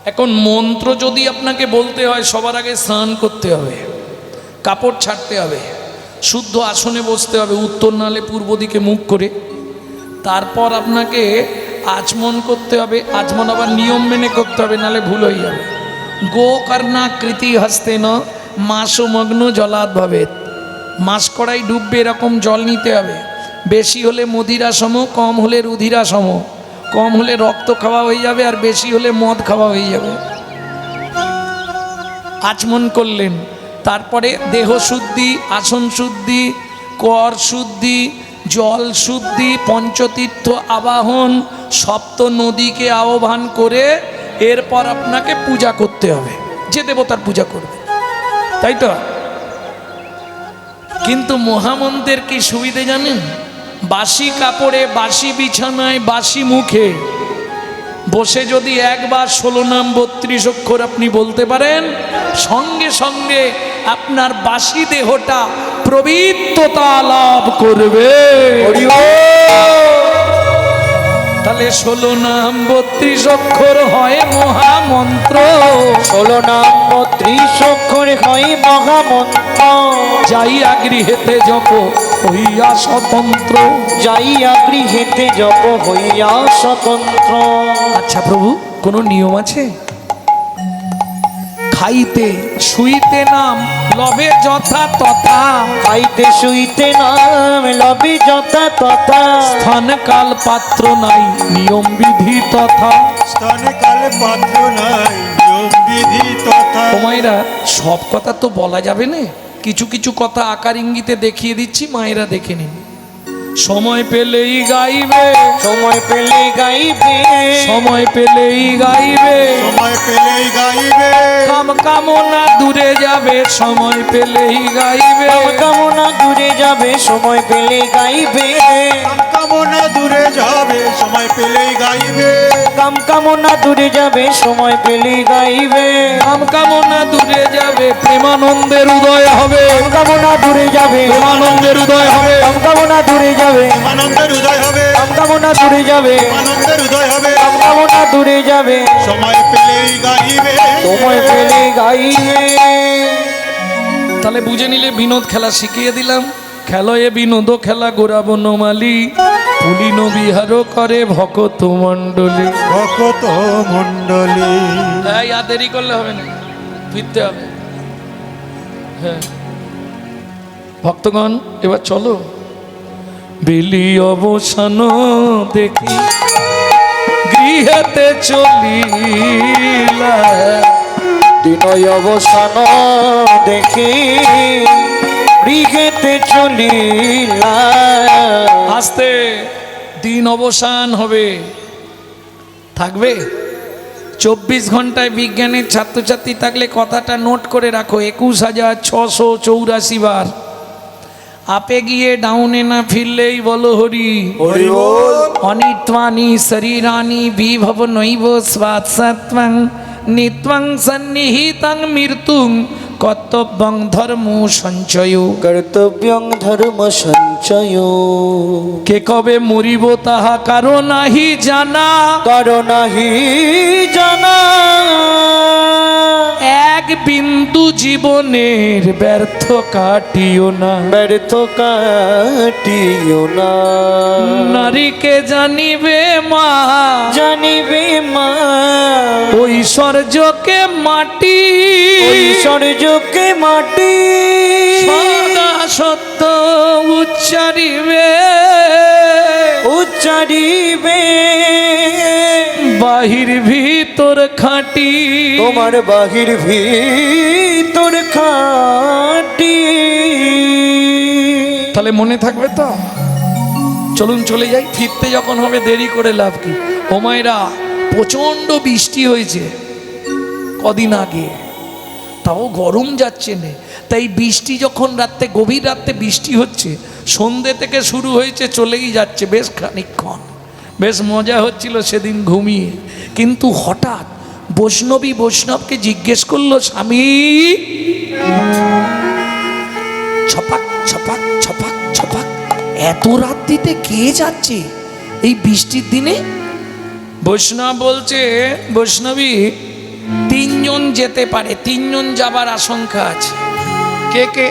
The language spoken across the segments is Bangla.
এখন মন্ত্র যদি আপনাকে বলতে হয় সবার আগে স্নান করতে হবে, কাপড় ছাড়তে হবে, শুদ্ধ আসনে বসতে হবে, উত্তর নালে পূর্ব দিকে মুখ করে। তারপর আপনাকে আচমন করতে হবে, আচমন আবার নিয়ম মেনে করতে হবে, নালে ভুল হয়ে যাবে। গো কর্ণা কৃতি হস্তে ন মাসমগ্ন জলাদ ভবেত, মাস কড়াই ডুববে এরকম জল নিতে হবে। বেশি হলে মদিরা সম, কম হলে রুধিরা সম। কম হলে রক্ত খাওয়া হয়ে যাবে, আর বেশি হলে মদ খাওয়া হয়ে যাবে। আচমন করলেন, তারপরে দেহ শুদ্ধি, আসন শুদ্ধি, কর শুদ্ধি, জল শুদ্ধি, পঞ্চতীর্থ আবাহন, সপ্ত নদীকে আহ্বান করে এরপর আপনাকে পূজা করতে হবে, যে দেবতার পূজা করবে, তাই তো। কিন্তু মহামন্ত্রের কি সুবিধে জানেন? বাসি কাপড়ে, বাসি বিছানায়, বাসি মুখে বসে যদি একবার 16 নাম 32 অক্ষর আপনি বলতে পারেন, সঙ্গে সঙ্গে আপনার বাসি দেহটা পবিত্রতা লাভ করবে। তাহলে 16 নাম 32 অক্ষর হয় মহামন্ত্র, 16 নাম 32 অক্ষর হয় মহামন্ত্র। যাইয়া গৃহেতে জপ হইয়া স্বতন্ত্র, যাইয়া গৃহেতে জপ হইয়া স্বতন্ত্র। আচ্ছা প্রভু, কোনো নিয়ম আছে? খাইতে শুইতে নাম লবে যথা তথা, খাইতে শুইতে নাম লবি যথা তথা। স্থান কাল পাত্র নাই নিয়ম বিধি তথা। স্থানে কালে পাত্র নাই নিয়ম বিধি তথা। মায়েরা সব কথা তো বলা যাবে না, কিছু কিছু কথা আকার ইঙ্গিতে দেখিয়ে দিচ্ছি, মায়েরা দেখে নিন। সময় পেলেই গাইবে, সময় পেলে গাইবে, সময় পেলেই গাইবে, সময় পেলেই গাইবে। কাম কামনা দূরে যাবে, সময় পেলেই গাইবে। কাম কামনা দূরে যাবে, সময় পেলে গাইবে। কামনা দূরে যাবে, সময় পেলেই গাইবে। কাম কামনা দূরে যাবে, সময় পেলে গাইবে। কাম কামনা দূরে যাবে, প্রেমানন্দের উদয় হবে। কাম কামনা দূরে যাবে, প্রেমানন্দের উদয় হবে। কাম কামনা দূরে যাবে, আনন্দের উদয় হবে, কাম কামনা দূরে যাবে, আনন্দের উদয় হবে। কাম কামনা দূরে যাবে, সময় পেলেই গাইবে, সময় পেলে গাইবে। তাহলে বুঝে নিলে বিনোদ খেলা শিখিয়ে দিলাম। খেলো এ বিনোদ খেলা গোরা বনমালী, পুলিন বিহার করে ভকত মণ্ডলী। ভকত মণ্ডলী। এই আর দেরি করলে হবে না, ফিরতে হবে। হ্যাঁ ভক্তগণ, এবার চলো। বেলি অবসান দেখি গৃহেতে চলিলা, দিনয় অবসান দেখি গৃহেতে চলিলা। আস্তে দিন অবসান হবে, থাকবে 24 ঘন্টায় বিজ্ঞানের ছাত্রছাত্রী থাকলে কথাটা নোট করে রাখো, 21,684 বার। আপে গিয়ে ডাউনে না ফিরলেই বলো হরি হরি বল। অনিত্বানি শরীরানি বিভব নৈব স্বাৎসত্বং নিত্বং সন্নিহিতং মৃত্যুং কর্তব্যং ধর্ম সঞ্চয়। কর্তব্যং ধর্ম সঞ্চয়। কে কবে মরিব তাহা কারো নাহি জানা, কারো নাহি জানা। এক বিন্দু জীবনের ব্যর্থ কাটিও না, ব্যর্থ কাটিও না। নারীকে জানিবে মা, জানিবে মা ঐশ্বর্যকে মাটি, ঐশ্বর্যকে মাটি। সদা সত্য উচ্চারিবে, উচ্চারিবে বাহির ভিতর খাঁটি। তোমার বাহির ভিতর খাঁটি। তাহলে মনে থাকবে তো? চলুন চলে যাই, ফিরতে যখন হবে দেরি করে লাভ কি। ও মায়েরা, প্রচণ্ড বৃষ্টি হয়েছে কদিন আগে, তাও গরম যাচ্ছে না। তাই বৃষ্টি যখন রাত্রে, গভীর রাত্রে বৃষ্টি হচ্ছে, সন্ধ্যে থেকে শুরু হয়েছে, চলেই যাচ্ছে বেশ খানিকক্ষণ, বেশ মজা হচ্ছিল সেদিন ঘুমিয়ে। কিন্তু হঠাৎ বৈষ্ণবকে জিজ্ঞেস করলো, স্বামী ছপাক ছপাক ছপাক ছপাক এত রাত্রিতে কে যাচ্ছে এই বৃষ্টির দিনে? বৈষ্ণব বলছে, বৈষ্ণবী তিনজন যেতে পারে, তিনজন যাবার আশঙ্কা আছে। কে কে?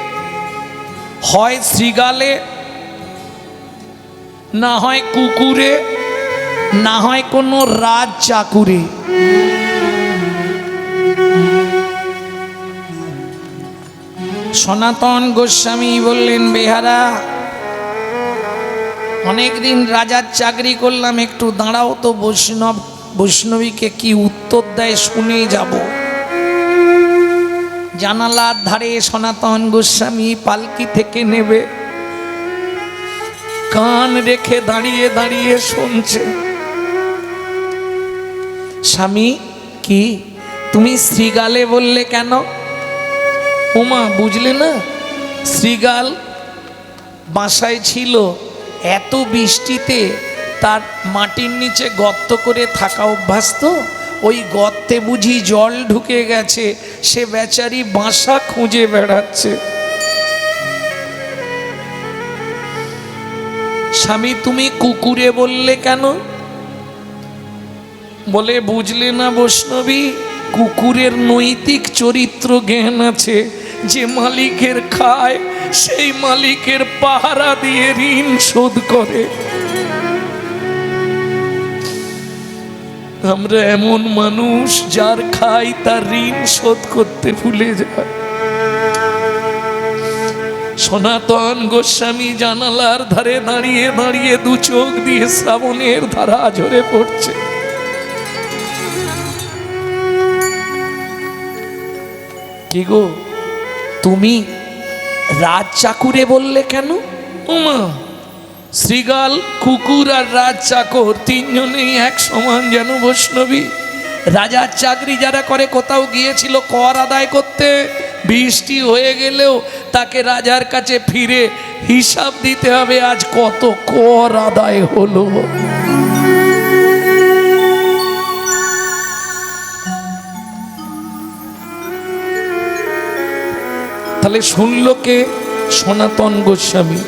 হয় শৃগালে, না হয় কুকুরে, না হয় কোনো রাজ চাকুরে। সনাতন গোস্বামী বললেন, বেহারা অনেকদিন রাজার চাকরি করলাম, একটু দাঁড়াও তো, বৈষ্ণবীকে কি উত্তর দেয় শুনে যাব। জানালার ধারে সনাতন গোস্বামী পালকি থেকে নেবে, কান রেখে দাঁড়িয়ে দাঁড়িয়ে শুনছে। স্বামী, কি তুমি শৃগালে বললে কেন? ওমা, বুঝলে না, শৃগাল বাসায় ছিল, এত বৃষ্টিতে তার মাটির নিচে গর্ত করে থাকা অভ্যাস, তো ওই গর্তে বুঝি জল ঢুকে গেছে, সে বেচারি বাসা খুঁজে বেড়াচ্ছে। স্বামী, তুমি কুকুরে বললে কেন? বলে, বুঝলে না বৈষ্ণবী, কুকুরের নৈতিক চরিত্র জ্ঞান আছে। যে মালিকের খায় সেই মালিকের পাহারা দিয়ে ঋণ শোধ করে। আমরা এমন মানুষ, যার খাই তার ঋণ শোধ করতে ভুলে যায়। সনাতন গোস্বামী জানালার ধারে দাঁড়িয়ে দাঁড়িয়ে দু চোখ দিয়ে শ্রাবণের ধারা ঝরে পড়ছে। কি গো, তুমি রাজ চাকুরে বললে কেন? ওমা, শৃগাল, কুকুর আর রাজ চাকর তিনজনেই এক সমান যেন বৈষ্ণবী। রাজার চাকরি যারা করে, কোথাও গিয়েছিল কর আদায় করতে, বৃষ্টি হয়ে গেলেও তাকে রাজার কাছে ফিরে হিসাব দিতে হবে, আজ কত কর আদায় হলো। তাহলে শুনলো কে? সনাতন গোস্বামী।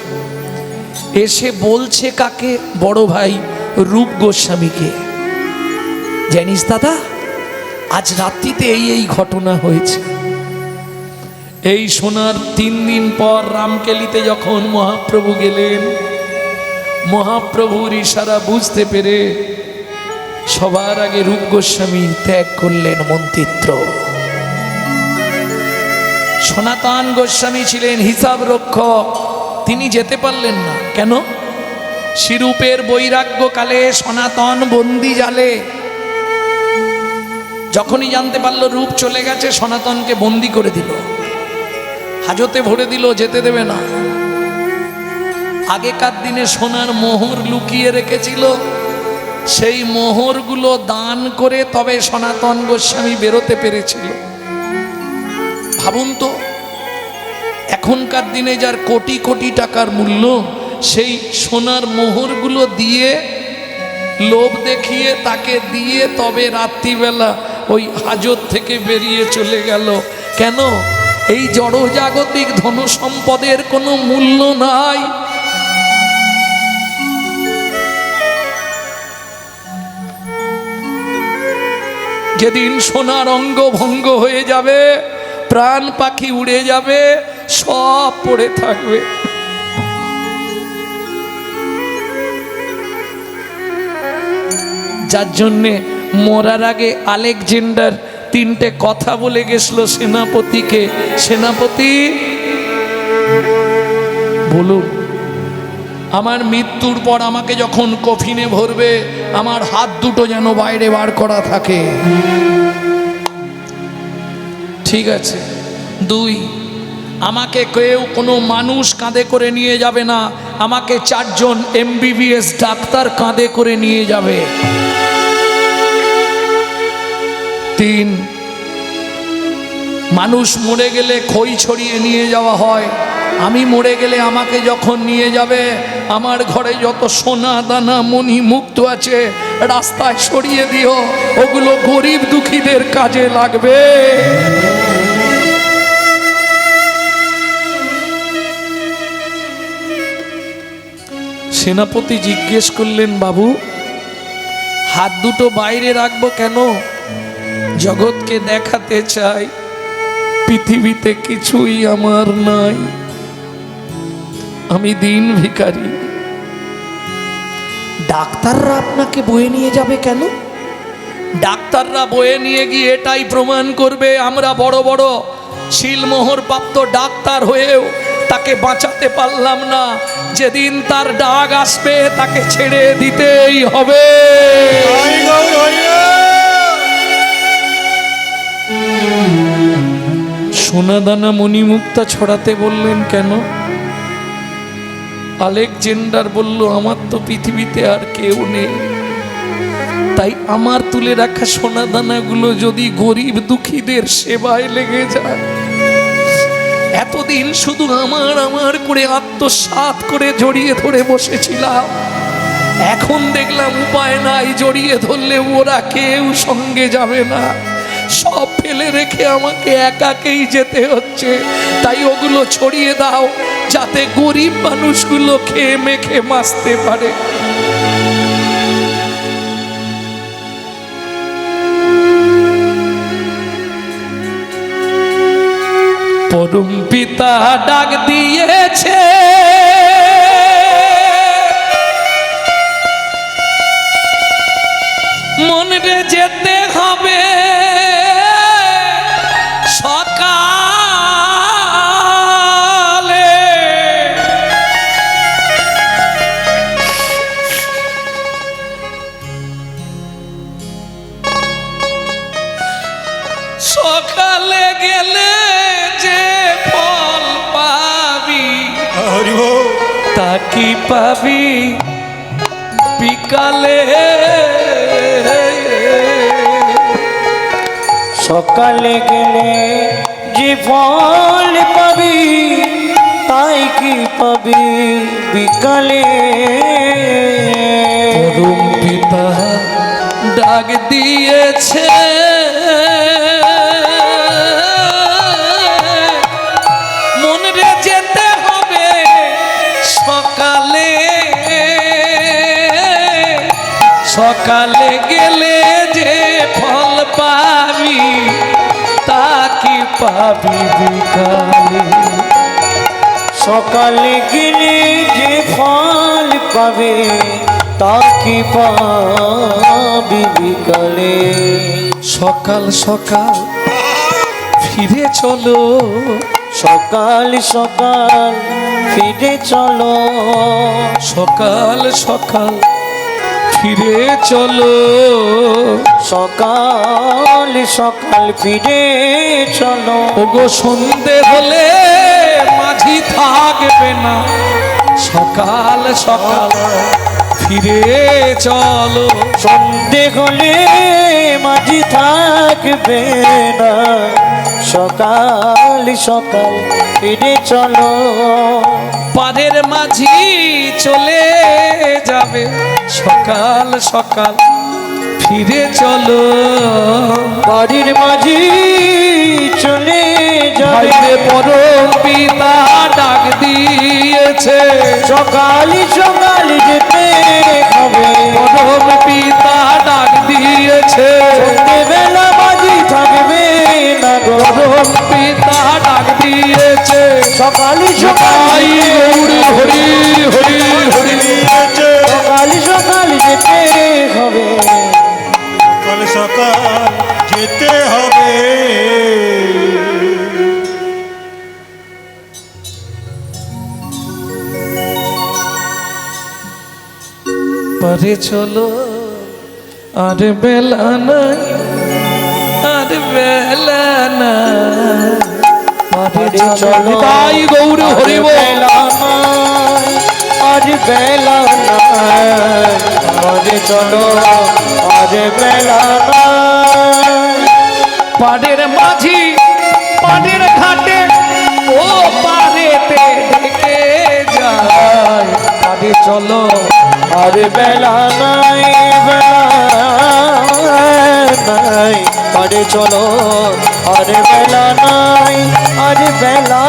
এসে বলছে কাকে? বড় ভাই রূপ গোস্বামীকে। জানিস দাদা, আজ রাত্রিতে এই ঘটনা হয়েছে। এই শোনার 3 দিন পর রামকেলিতে যখন মহাপ্রভু গেলেন, মহাপ্রভুর ইশারা বুঝতে পেরে সবার আগে রূপ গোস্বামী ত্যাগ করলেন মন্ত্রিত্ব। সনাতন গোস্বামী ছিলেন হিসাব রক্ষক, তিনি যেতে পারলেন না। কেন? শিরূপের বৈরাগ্যকালে সনাতন বন্দি জালে। যখনই জানতে পারলো রূপ চলে গেছে, সনাতনকে বন্দি করে দিল, হাজতে ভরে দিল, যেতে দেবে না। আগেকার দিনে সোনার মোহর লুকিয়ে রেখেছিল, সেই মোহরগুলো দান করে তবে সনাতন গোস্বামী বেরোতে পেরেছিল। ভাবুন তো, এখনকার দিনে যার কোটি কোটি টাকার মূল্য, সেই সোনার মোহরগুলো দিয়ে, লোভ দেখিয়ে তাকে দিয়ে তবে রাত্রিবেলা ওই হাজত থেকে বেরিয়ে চলে গেল। কেন? এই জড়জাগতিক ধন সম্পদের কোনো মূল্য নাই। যেদিন সোনার অঙ্গ ভঙ্গ হয়ে যাবে, প্রাণ পাখি উড়ে যাবে, সব পড়ে থাকবে। যার জন্যে মরার আগে আলেকজান্ডার 3টে কথা বলে গেছিল সেনাপতিকে, সেনাপতি বলুন, আমার মৃত্যুর পর আমাকে যখন কফিনে ভরবে, আমার হাত দুটো যেন বাইরে বার করা থাকে। ঠিক আছে। 2, আমাকে কেউ কোনো মানুষ কাঁধে করে নিয়ে যাবে না, আমাকে 4 জন MBBS ডাক্তার কাঁধে করে নিয়ে যাবে। 3, মানুষ মরে গেলে খই ছড়িয়ে নিয়ে যাওয়া হয়, আমি মরে গেলে আমাকে যখন নিয়ে যাবে, আমার ঘরে যত সোনা দানা মণি মুক্ত আছে রাস্তায় ছড়িয়ে দিও, ওগুলো গরিব দুঃখীদের কাজে লাগবে। সেনাপতি জিজ্ঞেস করলেন, বাবু হাত দুটো বাইরে রাখবো কেন? জগৎকে দেখাতে চাই পৃথিবীতে কিছুই আমার নাই, আমি দিন ভিখারি। ডাক্তাররা আপনাকে বয়ে নিয়ে যাবে কেন? ডাক্তাররা বয়ে নিয়ে গিয়ে এটাই প্রমাণ করবে আমরা বড় বড় শিলমোহর প্রাপ্ত ডাক্তার হয়েও তাকে বাঁচাতে পারলাম না। যেদিন তার ডাক আসবে তাকে ছেড়ে দিতেই হবে। তাই গৌর হইল। সোনাদানা মণিমুক্তা ছড়াতে বললেন কেন? আলেকজান্ডার বলল আমার তো পৃথিবীতে আর কেউ নেই, তাই আমার তুলে রাখা সোনাদানাগুলো যদি গরিব দুঃখীদের সেবায় লেগে যায়। এতদিন শুধু আমার আমার করে আত্মসাৎ করে জড়িয়ে ধরে বসেছিলাম, এখন দেখলাম উপায় নাই, জড়িয়ে ধরলে ওরা কেউ সঙ্গে যাবে না, সব ফেলে রেখে আমাকে একাকেই যেতে হচ্ছে। তাই ওগুলো ছড়িয়ে দাও যাতে গরিব মানুষগুলো খেয়ে মেখে বাঁচতে পারে। পরম পিতা ডাক দিয়েছে, মনরে যেতে হবে সকালে। সকালে গেলে যে ফল পাবি হরি বল। তা কি পাবি বিকালে? সকালে গেলে যে ফল পাবি তাই কি পাবি বিকালে? পরম পিতা ডাক দিয়েছে, মনরে যেতে হবে সকালে। সকালে গেলে যে ফল পাবি তা কি পাবি বিকালে? সকালে গেলে যে ফল পাবে তা কি পাবি বিকালে? সকাল সকাল ফিরে চলো, সকাল সকাল ফিরে চলো, সকাল সকাল ফিরে চলো, সকাল সকাল ফিরে চলো। ওগো সন্ধে হলে মাঝি থাকবে না, সকাল সকাল ফিরে চলো। সন্ধে হলে মাঝি থাকবে না, সকাল সকাল ফিরে চলো। পাড়ের মাঝি চলে যাবে, সকাল সকাল ফিরে চলো। বাড়ির মাঝি চলে যাবে, পরম পিতা ডাক দিয়েছে, সকাল সকাল যেতে হবে। পরম পিতা ডাক দিয়েছে, বেলা মাঝি থাকবে না গো, পরম পিতা ডাক দিয়েছে। সকাল সকাল সকাল হরি হরি হরি হরি, সকাল সকাল যেতে হবে। সকাল সকাল যেতে হবে। পারে চলো আর বেলা নাই, আর বেলা নাই, পারে চলো। তাই গৌর হরি বল। আজ বেলা নাই, আরে চলো আজ বেলা নাই। পাড়ের মাঝি পাড়ের ঘাটে ও পাড়েতে ডেকে যায়, পাড়ে চলো আরে বেলা নাই, বেলা নাই, আরে চলো আরে বেলা নাই, আরে বেলা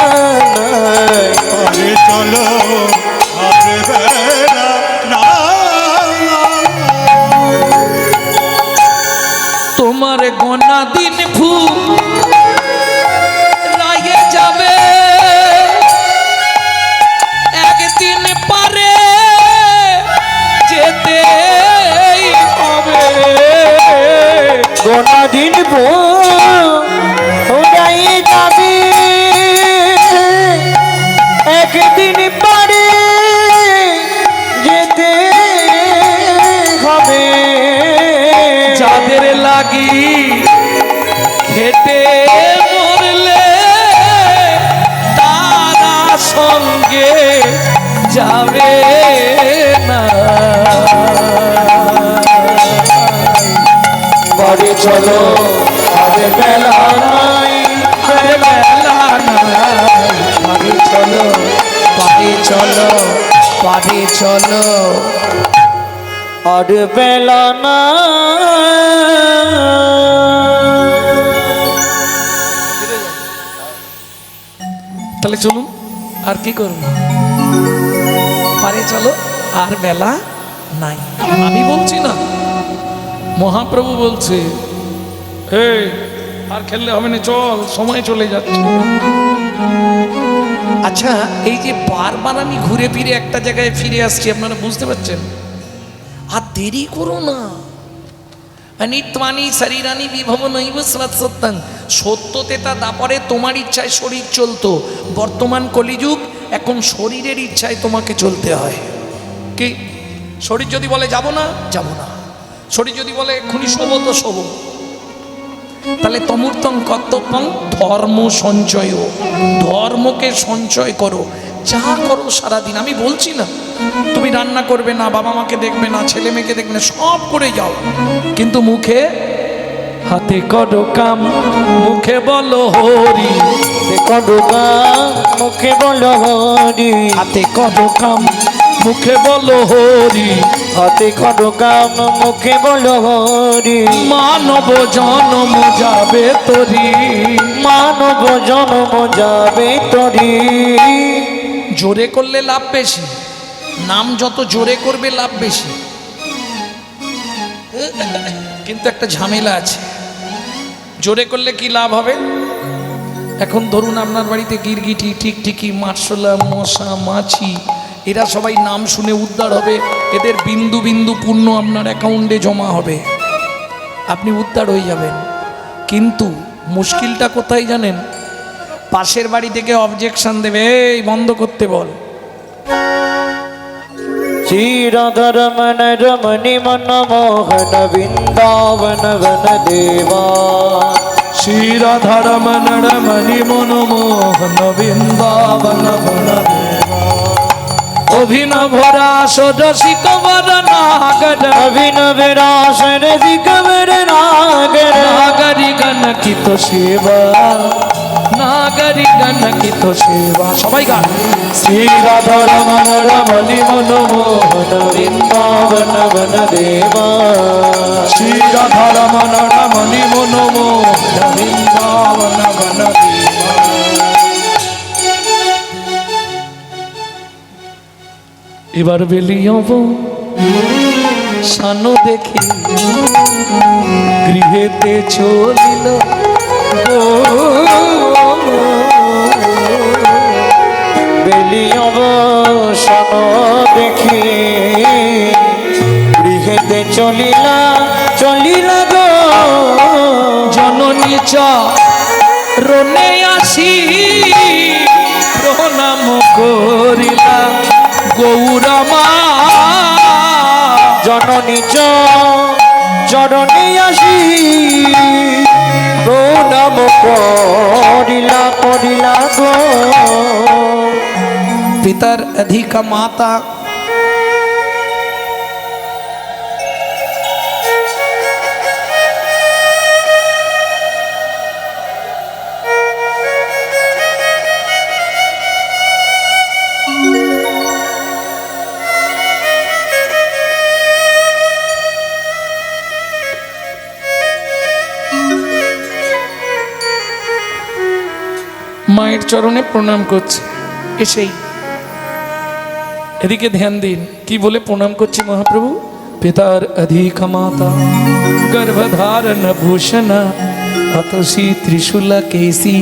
নাই। আরে চলো আরে বেলা নাই। তোমার গোনা দিন রায়ে যাবে একদিন পারে যেতে হবে। গোনা দিন ওরাই যাবে একদিন পারে যেতে হবে। যাদের লাগি খেটে মরলে তারা সঙ্গে যাবে না। বাড়ি চলো আর বেলা নাই, বেলা নাই, বাড়ি চলো, বাড়ি চলো, বাড়ি চলো। আর বেলা তাহলে চলুন, আর কি করবো? পারে চলো, আর বেলা নাই। আমি বলছি না, মহাপ্রভু বলছে, এই আর খেললে হবে না, চল, সময় চলে যাচ্ছে। আচ্ছা, এই যে বারবার আমি ঘুরে ফিরে একটা জায়গায় ফিরে আসছি, আপনারা বুঝতে পারছেন? আর দেরি করো না। নিত্বানি শরীরানি বিভব নৈব সত্যাং। সত্যতে তা দাপরে তোমার ইচ্ছায় শরীর চলতো, বর্তমান কলিযুগ, এখন শরীরের ইচ্ছায় তোমাকে চলতে হয়। কি শরীর যদি বলে যাব না, যাব না। শরীর যদি বলে এক্ষুনি শোবো, তো শোবো। তাহলে তমূর্তং কর্তব্যং ধর্ম সঞ্চয়, ধর্মকে সঞ্চয় করো। যা করো সারাদিন, আমি বলছি না তুমি রান্না করবে না, বাবা মাকে দেখবে না, ছেলে মেয়েকে দেখবে না, সব করে যাও, কিন্তু মুখে হাতে করো কাম, মুখে বলো হরি। করো কাম, মুখে বলো হরি। হাতে করো কাম, মুখে বলো হরি। হাতে করো কাম, মুখে বলো হরি। মানব জন্ম যাবে তোরি, মানব জন্ম যাবে তরি। জোরে করলে লাভ বেশি, নাম যত জোরে করবে লাভ বেশি, কিন্তু একটা ঝামেলা আছে। জোরে করলে কি লাভ হবে? এখন ধরুন আপনার বাড়িতে গিরগিটি, টিকটিকি, মার্শাল্লাহ, মশা, মাছি, এরা সবাই নাম শুনে উদ্ধার হবে, এদের বিন্দু বিন্দু পুণ্য আপনার অ্যাকাউন্টে জমা হবে, আপনি উদ্ধার হয়ে যাবেন। কিন্তু মুশকিলটা কোথায় জানেন? পাশের বাড়ি থেকে অবজেকশন দেবে, এই বন্ধ করতে বল। শ্রী রাধা রমণ রমণী মনমোহন বৃন্দাবন বন দেবা। শ্রী রাধা রমণ রমণী মনমোহন বৃন্দাবন বন দেবা। অভিনব রাস রসিক বর নাগর, অভিনব রাস রসিক বর নাগর। নাগরি গণ কি তো সেবা, নাগরি গণ কি তো সেবা। সবাই গান। শ্রী রাধা রমণ রমণী মনমোহন বৃন্দাবন বন দেবা। শ্রী রাধা রমণ রমণী মনমোহন বৃন্দাবন বন দেবা। এবার বেলিয়ব সানো দেখি গৃহেতে চলিল, বেলি অবসান দেখি গৃহেতে চলিলা চলিলা গো। জননী চরণে আসি প্রণাম করিলা গৌরমা। জননী চরণে আসি প্রণাম করিলা করিলা গো। পিতার অধিকা মাতা মায়ের চরণে প্রণাম করছে। এসেই এদিকে ধ্যান দিন, কি বলে প্রণাম করছি মহাপ্রভু? পিতার অধিক মাতা গর্ভধারণ ভূষণ হতসি ত্রিশূলা কেসি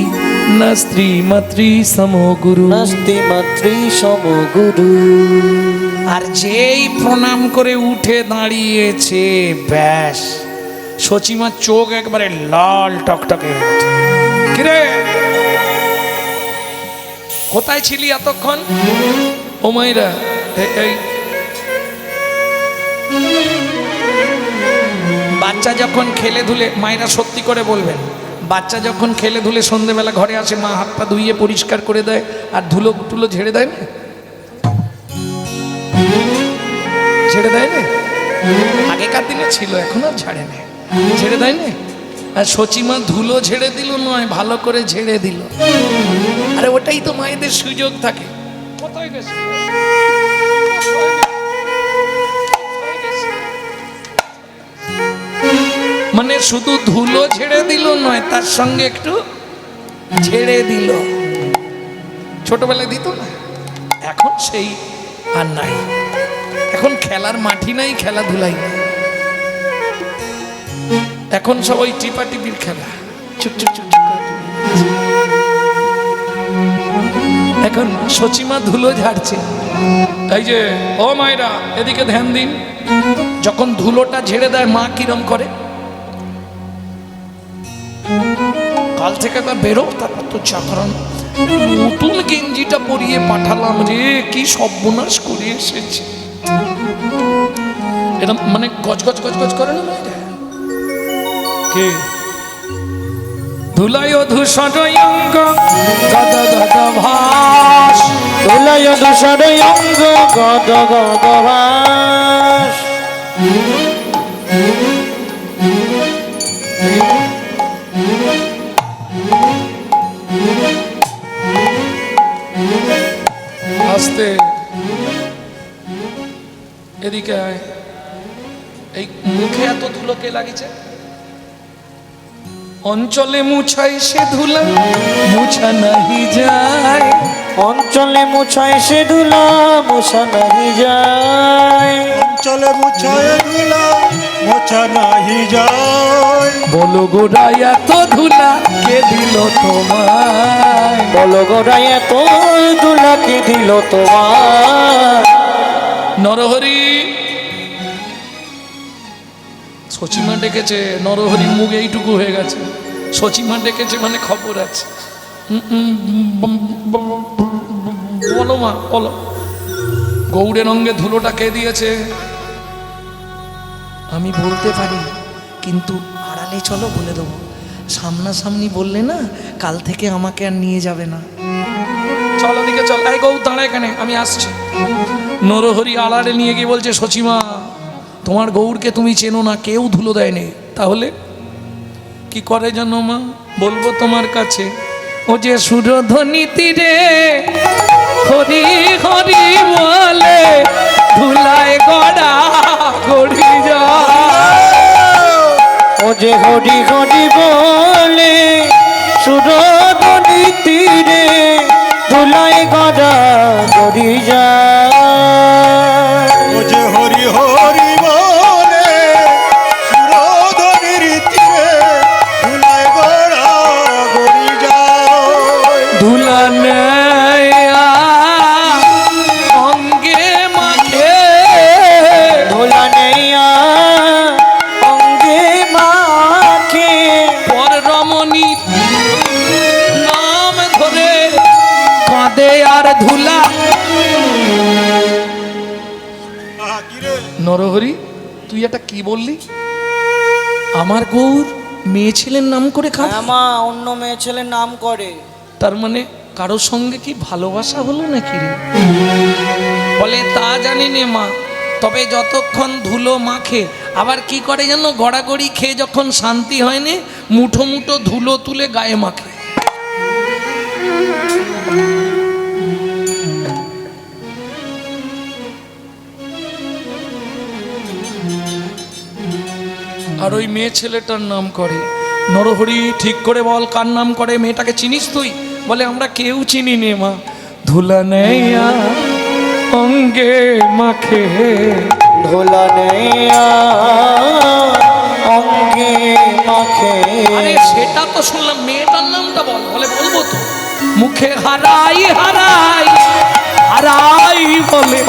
না স্ত্রী মাতৃ সমগুরু। নাস্তি মাতৃ সমগুরু। আর যেই প্রণাম করে উঠে দাঁড়িয়েছে ব্যাস, সচিমার চোখ একবারে লাল টকটকে হয়ে গেছে। কিরে কোথায় ছিলি এতক্ষণ? ও মাইরা এই বাচ্চা যখন খেলে ধুলে, মায়েরা সত্যি করে বলবেন, বাচ্চা যখন খেলে ধুলে সন্ধেবেলা ঘরে আসে, মা হাত পা ধুইয়ে পরিষ্কার করে দেয় আর ধুলো টুলো ঝেড়ে দেয় না? ছেড়ে দেয় না? আগেকার দিনে ছিল, এখন আর ঝাড়ে না, ছেড়ে দেয় না? আর সচিমা ধুলো ঝেড়ে দিল নয়, ভালো করে ঝেড়ে দিল। আরে ওটাই তো মায়েদের সুযোগ থাকে। কোথায় গেছে? মানে শুধু ধুলো ঝেড়ে দিল নয়, তার সঙ্গে একটু ঝেড়ে দিল। ছোটবেলায় দিত না, এখন সেই আর নাই। এখন খেলার মাঠি নাই, খেলাধুলাই নাই, এখন সব ওই টিপাটিপির খেলা। চুপ চুপ চুপ চুপ করে টিপি। এখন সচিমা ধুলো ঝাড়ছে। এই যে ও মায়েরা এদিকে ধ্যান দিন, যখন ধুলোটা ঝেড়ে দেয় মা কিরম করে? কাল থেকে তা বেরো, তারপর তো চাকরান নতুন গেঞ্জিটা পরিয়ে পাঠালাম রে, কি সর্বনাশ করে এসেছে। এটা মানে গজ গজ গজ গজ করে না মায়েরা? কে ধুলায় ধূসর অঙ্গ গদ গদ ভাস, ধুলায় ধূসর অঙ্গ গদ গদ ভাস। আস্তে এদিকে আয়। এই মুখে এত ধুলো কে লাগিয়েছে? অঞ্চলে মুছাই সে ধুলা মুছা নাহি যায়, অঞ্চলে মুছায় সে ধুলা মুছা নাহি যায়। অঞ্চলে মুছায় ধুলা মোছা নাহি যায়। বলো গোড়া এত ধুলা কে দিল তোমায়? বলো গোড়ায় এত ধুলা কে দিল তোমার? নরহরি সচিমা ডেকেছে, নরহরির মুখ এইটুকু হয়ে গেছে। সচিমা ডেকেছে মানে খবর আছে। বলো মা বলো, গৌড়ের অঙ্গে ধুলোটা কে দিয়েছে? আমি বলতে পারি, কিন্তু আড়ালে চলো বলে দেবো। সামনাসামনি বললে না কাল থেকে আমাকে আর নিয়ে যাবে না। চলো দিকে চল। এই গৌ দাঁড়া এখানে, আমি আসছি। নরহরি আড়ালে নিয়ে গিয়ে বলছে, সচিমা তোমার গৌরকে তুমি চেনো না, কেউ ধুলো দেয়নি। তাহলে কি করে জানো মা? বলবো তোমার কাছে। ও যে সুরধ্বনি তীরে হরি হরি বলে ধুলায় গড়া গড়ি যায়। ও যে হরি হরি বলে সুরধ্বনি তীরে ধুলায় গড়া গড়ি যায়। ও যে হরি হরি বলে সুরধনির তীরে ধুলায় গড়া গড়ি যায়। ধুলা নেয় অঙ্গে মাখে, ধুলা নেইয়া অঙ্গে মাখে। পর রমণী নাম ধরে কাঁদে আর ধুলা। কিরে নরহরি তুই এটা কি বললি? আমার গৌর মেয়ে ছেলের নাম করে কাঁদে? হ্যাঁ মা, অন্য মেয়ে ছেলের নাম করে। তার মানে কারোর সঙ্গে কি ভালোবাসা হলো নাকি রে? বলে তা জানি নে মা, তবে যতক্ষণ ধুলো মাখে। আবার কি করে যেন গড়াগড়ি খেয়ে যখন শান্তি হয়নি, মুঠো মুঠো ধুলো তুলে গায়ে মাখে। আর ওই মেয়ে ছেলেটার নাম করে। নরহরি ঠিক করে বল কার নাম করে? মেয়েটাকে চিনিস তুই? বলে আমরা কেউ চিনি নে মা। ধুলা নেয়া অঙ্গে মাখে, ধুলা নেইয়া অঙ্গে মাখে আরে সেটা তো শুনলাম, মেয়েটার নামটা বল। বলে বলবো তো, মুখে হারাই হারাই হারাই বলে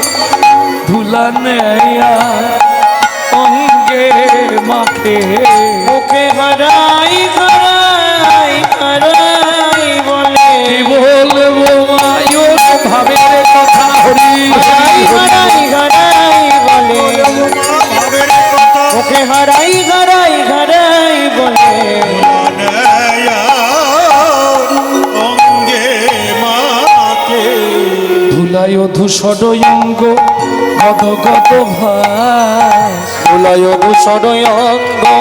ধুলা নেয়া অঙ্গে মাখে। মুখে হারাই হারাই হারাই বলে কি বলবো মায়ুর ভাবের কথা হরি হারাই হারাই হারাই বলে ভাবের কথা মুখে হারাই হারাই হারাই বলে অঙ্গে মাকে ধুলায় ধূসর অঙ্গ গদ গদ ভাস। ভুলয় ভূষণয়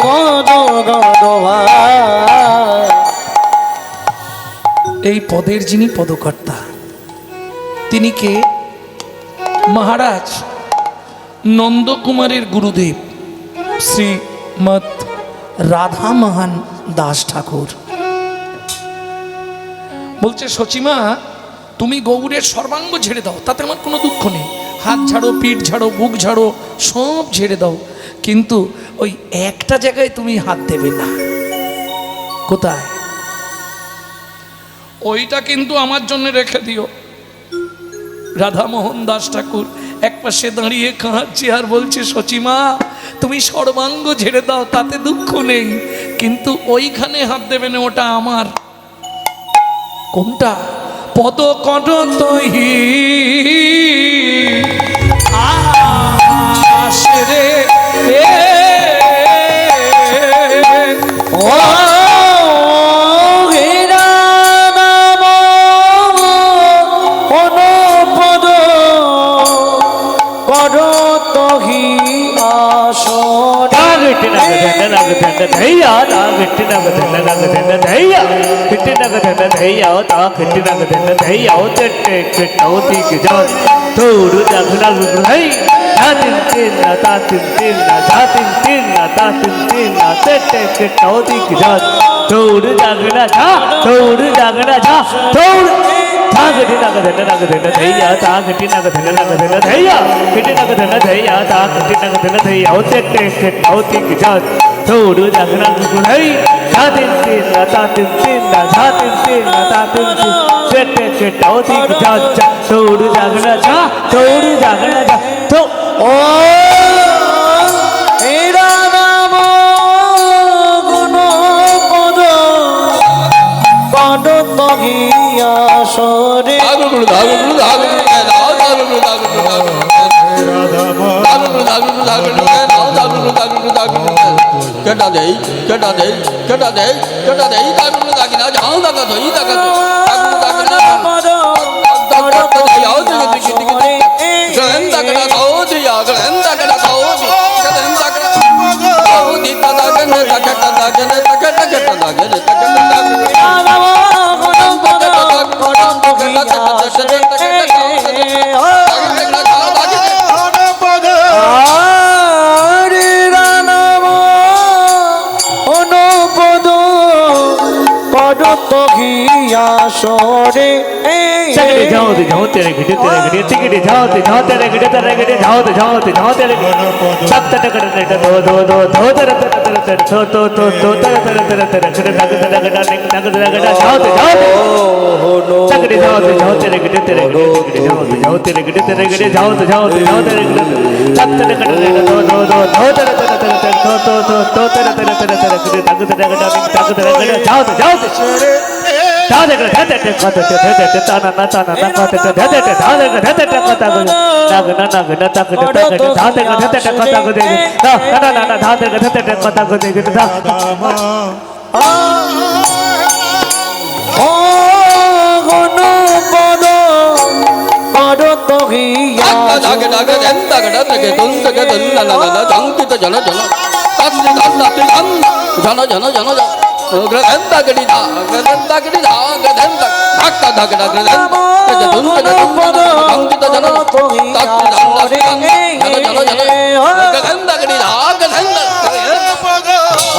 গদ গদ ভাই। এই পদের যিনি পদকর্তা তিনি কে? মহারাজ নন্দকুমারের গুরুদেব শ্রীমৎ রাধামোহন দাস ঠাকুর। বলছে সচিমা, তুমি গৌরের সর্বাঙ্গ ঝেড়ে দাও, তাতে আমার কোনো দুঃখ নেই। হাত ঝাড়ো, পিঠ ঝাড়ো, বুক ঝাড়ো, সব ঝেড়ে দাও, কিন্তু ওই একটা জায়গায় তুমি হাত দেবে না। কোথায়? ওইটা কিন্তু আমার জন্য রেখে দিও। রাধামোহন দাস ঠাকুর এক পাশে দাঁড়িয়ে কাঁদছে আর বলছে সচিমা, তুমি সর্বাঙ্গ ঝেড়ে দাও, তাতে দুঃখ নেই, কিন্তু ওইখানে হাত দেবে না, ওটা আমার। কোনটা? পদ কটতহি আসে রে ও হীরা নাম অনুপদ করতহি আসন। ও হীরা নাম গুণপদ করতহি আসরে। কেটা দেই কেটা দেই কেটা দেই কেটা দেই তাগুলো দাগি না যাও দাগা ধই দাগা আসরে जाओ तेरे गिटे टिकटे जाओ तेरे गिटे जाओ तेरे सब तक करने दो दो दो दो तेरे तो तेरे जाओ तेरे गिटे जाओ तेरे गिटे जाओ तेरे सब तक करने दो दो दो दो तेरे जाओ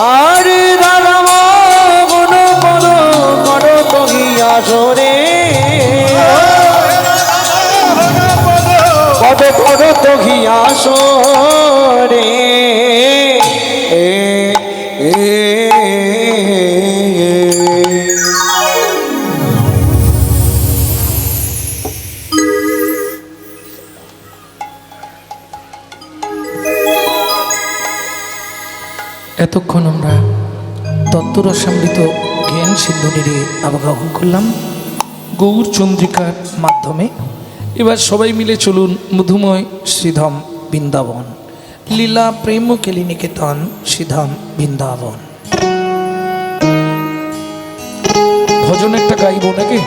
হরে রাম গুণপদ করতহি আসরে পদ করতহি আসরে এতক্ষণ আমরা তত্ত্বরসামৃত জ্ঞান সিন্ধুনিরে অবগাহন করলাম গৌর চন্দ্রিকার মাধ্যমে। এবার সবাই মিলে চলুন মধুময় শ্রীধাম বৃন্দাবন, লীলা প্রেম কেলিনিকেতন শ্রীধাম বৃন্দাবন। ভজন একটা গাইব নাকি?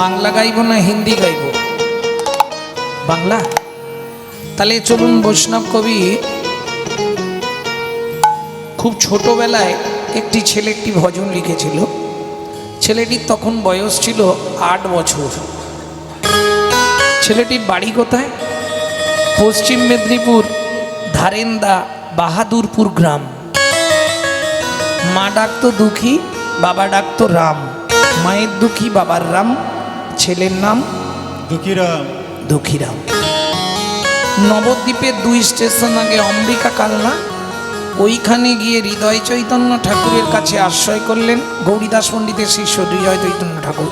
বাংলা গাইব না হিন্দি গাইব? বাংলা। তাহলে চলুন, বৈষ্ণব কবি খুব ছোটবেলায় একটি ছেলে একটি ভজন লিখেছিল। ছেলেটির তখন বয়স ছিল 8 বছর। ছেলেটির বাড়ি কোথায়? পশ্চিম মেদিনীপুর ধারেন্দা বাহাদুরপুর গ্রাম। মা ডাকতো দুঃখী, বাবা ডাকতো রাম। মায়ের দুঃখী, বাবার রাম, ছেলের নাম দুঃখীরাম। দুঃখীরাম। নবদ্বীপের 2 স্টেশন আগে অম্বিকা কালনা, ওইখানে গিয়ে হৃদয় চৈতন্য ঠাকুরের কাছে আশ্রয় করলেন গৌরীদাস পণ্ডিতের শিষ্য হৃদয় চৈতন্য ঠাকুর।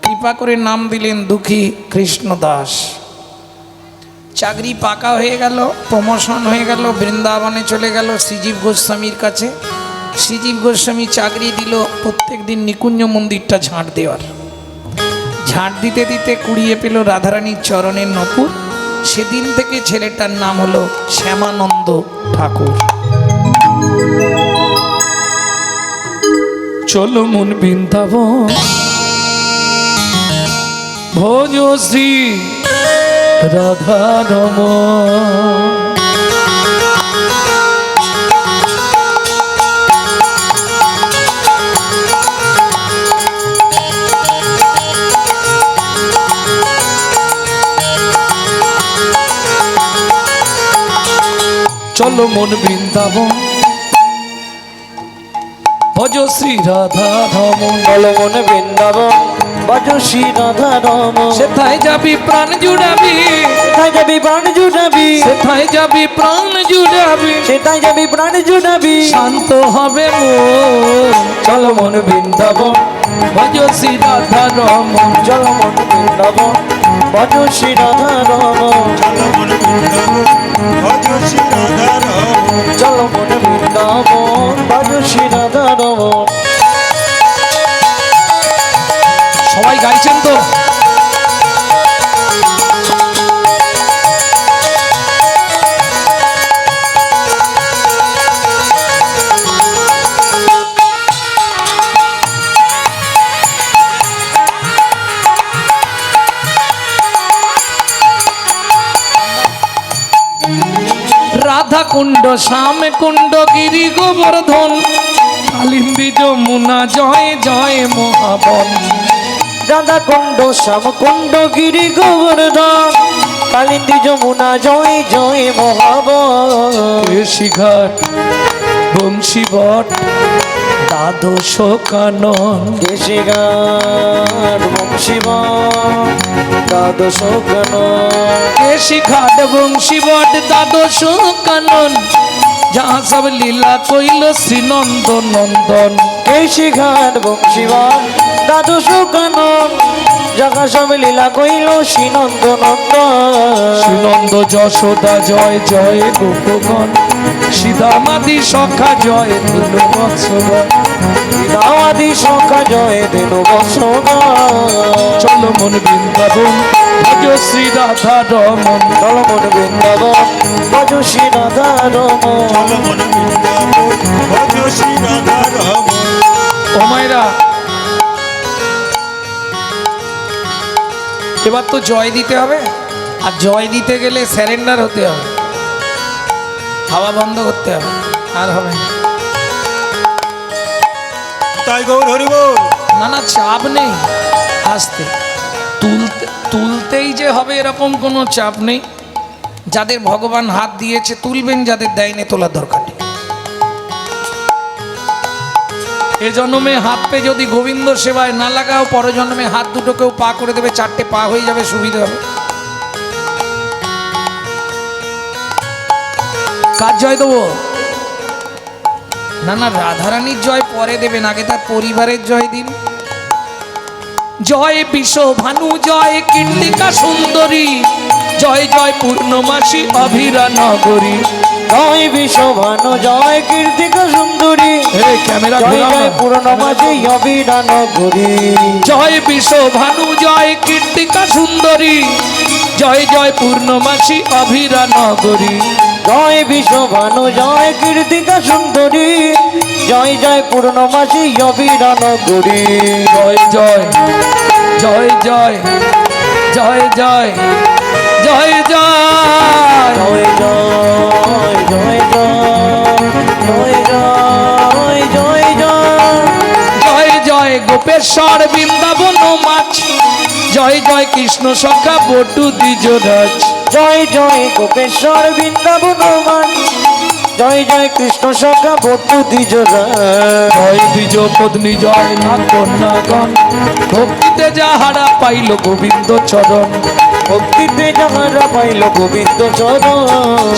কৃপা করে নাম দিলেন দুঃখী কৃষ্ণদাস। চাকরি পাকা হয়ে গেল, প্রমোশন হয়ে গেল, বৃন্দাবনে চলে গেল শ্রীজীব গোস্বামীর কাছে। শ্রীজীব গোস্বামী চাকরি দিল প্রত্যেক দিন নিকুঞ্জ মন্দিরটা ঝাঁট দেওয়ার। ঝাঁট দিতে দিতে কুড়িয়ে পেল রাধারানীর চরণের নপুর। সেদিন থেকে ছেলেটার নাম হলো শ্যামানন্দ ঠাকুর। চলো মন বৃন্দাবন, ভজ শ্রী রাধা রমণ। চলো মন বৃন্দাবন, ভজ শ্রী রাধা রমণ। চলো মন বৃন্দাবন, ভজ শ্রী রাধা রমণ। সেথায় যাবি প্রাণ জুড়াবি, সেথায় যাবি প্রাণ জুড়াবি, সেথায় যাবি প্রাণ জুড়াবি, সেথায় যাবি প্রাণ জুড়াবি। শান্ত হবে মন। চলো মন বৃন্দাবন, ভজ শ্রী রাধা রমণ। চলো মন বৃন্দাবন, ভজ শ্রী রাধা রমণ। চলো মন বৃন্দাবন, ভজ শ্রী রাধা রমণ। চলো মন বৃন্দাবন, ভজ শ্রী রাধা রমণ। সবাই গাইছেন তো? রাধা কুণ্ড, শ্যাম কুণ্ড, গিরি গোবর্ধন, কালিন্দী যমুনা, জয় জয় মহাবন। রাধা কুণ্ড, শ্যাম কুণ্ড, গিরি গোবর্ধন, কালিন্দী যমুনা, জয় জয় মহাবন। কেশিঘাট, বংশীবট, দ্বাদশ কানন। কেশিঘাট, বংশীবট, দ্বাদশ কানন। কেশিঘাট, বংশীবট, দ্বাদশ কানন, যাহা সব লীলা কইল শ্রীনন্দ নন্দন। কেশিঘাট, বংশীবট, দ্বাদশ কানন, যাহা সব লীলা কইল শ্রীনন্দ নন্দন। শ্রীনন্দ যশোদা জয় জয় গোপগণ, সীতামাদি সখা জয় দিল বৎসগণ। দাওয়াদি সখা জয় দিল বৎসগণ। চলো মন বৃন্দাবন, ভজ শ্রী রাধা রমণ। চলো মন বৃন্দাবন, ভজ শ্রী রাধা রমণ। চলো মন বৃন্দাবন, ভজ শ্রী রাধা রমণ। ও মায়েরা, এবার তো জয় দিতে হবে। আর জয় দিতে গেলে স্যারেন্ডার হতে হবে, হাওয়া বন্ধ করতে হবে, আর হবে না। তাই গৌর হরি বল। না না, চাপ নেই, আস্তে তুলতেই যে হবে এরকম কোনো চাপ নেই। যাদের ভগবান হাত দিয়েছে তুলবেন, যাদের দেয়নি তোলার দরকার নেই। এ জন্মে হাত পে যদি গোবিন্দ সেবায় না লাগাও, পরের জন্মে হাত দুটোকেও পা করে দেবে, 4টে পা হয়ে যাবে, সুবিধা হবে। কার জয় দেবো? না না, রাধারানীর জয় পরে দেবেন, আগে তার পরিবারের জয় দিন। জয় বিষ ভানু, জয় কীর্তিকা সুন্দরী, জয় জয় পূর্ণমাসী অভিরা নগরী। জয় বিশ্বভানু জয় কীর্তিকা সুন্দরী, এই ক্যামেরা জয় ঘোরাও না। জয় পূর্ণমাসী অবিরান গরি। জয় বিশ্বভানু জয় কীর্তিকা সুন্দরী, জয় জয় পূর্ণমাসী অভিরা নগরী। জয় বিশ্বভানু জয় কীর্তিকা সুন্দরী, জয় জয় পূর্ণমাসী অবিরান গরি। জয় জয় জয় জয় জয় জয় জয় জয় জয় জয় জয় জয় জয় জয় জয় জয় জয় গোপেশ্বর বৃন্দাবন মাছ, জয় জয় কৃষ্ণ সখা বটু দ্বিজরাজ। জয় জয় গোপেশ্বর বৃন্দাবন মান, জয় জয় কৃষ্ণ সখা বটু দ্বিজরা। জয় দ্বিজ পত্নী জয় না কন্যাগণ, ভক্তিতে যাহারা পাইল গোবিন্দ চরণ। ভক্তিতে যাহারা পাইল গোবিন্দ চরণ।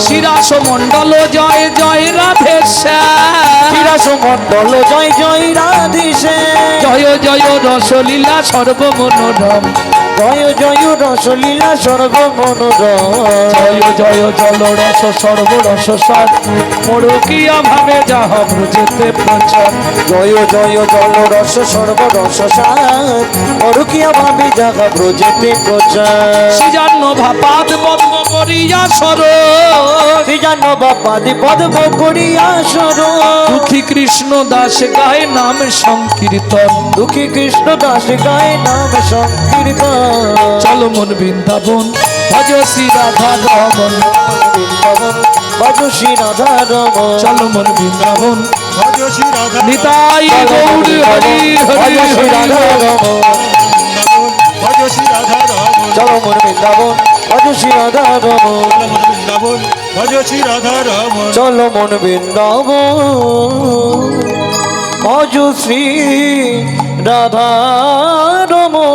শিরাস মণ্ডল জয় জয় রাধেশ্যাম, বিরাস মণ্ডল জয় জয় রাধেশে। জয় জয় রসলীলা সর্বমনোরম। জয় জয় রসলীলা সর্বমনোরম। জয় জয় জল রস সর্বরস সার, মরকিয়া ভাবে যাহা ব্রজেতে প্রচার। জয় জয় জল রস সর্বরস সার, অরুকিয়া ভাবি জাগা ব্রজেতে প্রচার। শ্রীজান্ন ভাপাদ পদ্ম করিয়া সর, শ্রীজান বাপাদি পদ্ম করিয়া সর। দুঃখী কৃষ্ণ দাস গায় নাম সংকীর্তন। দুঃখী কৃষ্ণ দাস গায় নাম সংকীর্তন। চল মন বৃন্দাবন ভজ শ্রী রাধা রমন। বৃন্দাবন ভজ শ্রী রাধা রমন। চল মন বৃন্দাবন ভজ শ্রী রাধা নিতাই গৌর হরি হরি ভজ শ্রী হরি। রাধা রমন। ভজ শ্রী রাধা রমন চলো মন বৃন্দাবন ভজ শ্রী রাধা রমন। বৃন্দাবন ভজ শ্রী রাধা রমন চলো মন বৃন্দাবন ভজ শ্রী রাধা রমন।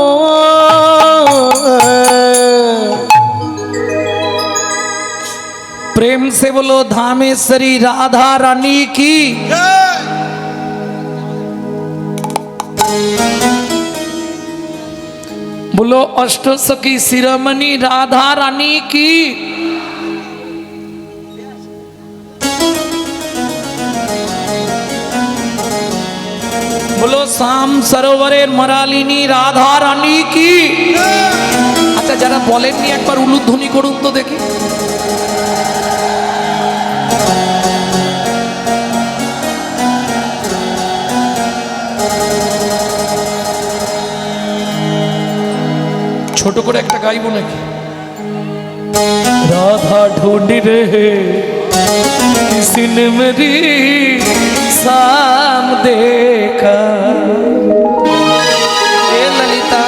प्रेम से बोलो धामेश्वरी राधा रानी की। बोलो अष्टसखी शिरोमणि राधा रानी की। बोलो शाम सरोवरे मरालिनी राधा रानी की। अच्छा जरा बोलेंनी एक बार उलुध्वनि करुन तो देखी। ছোট করে একটা গাইব নাকি? রাধা ढूंढी रहे किसी ने मेरी शाम देखा। ए ललिता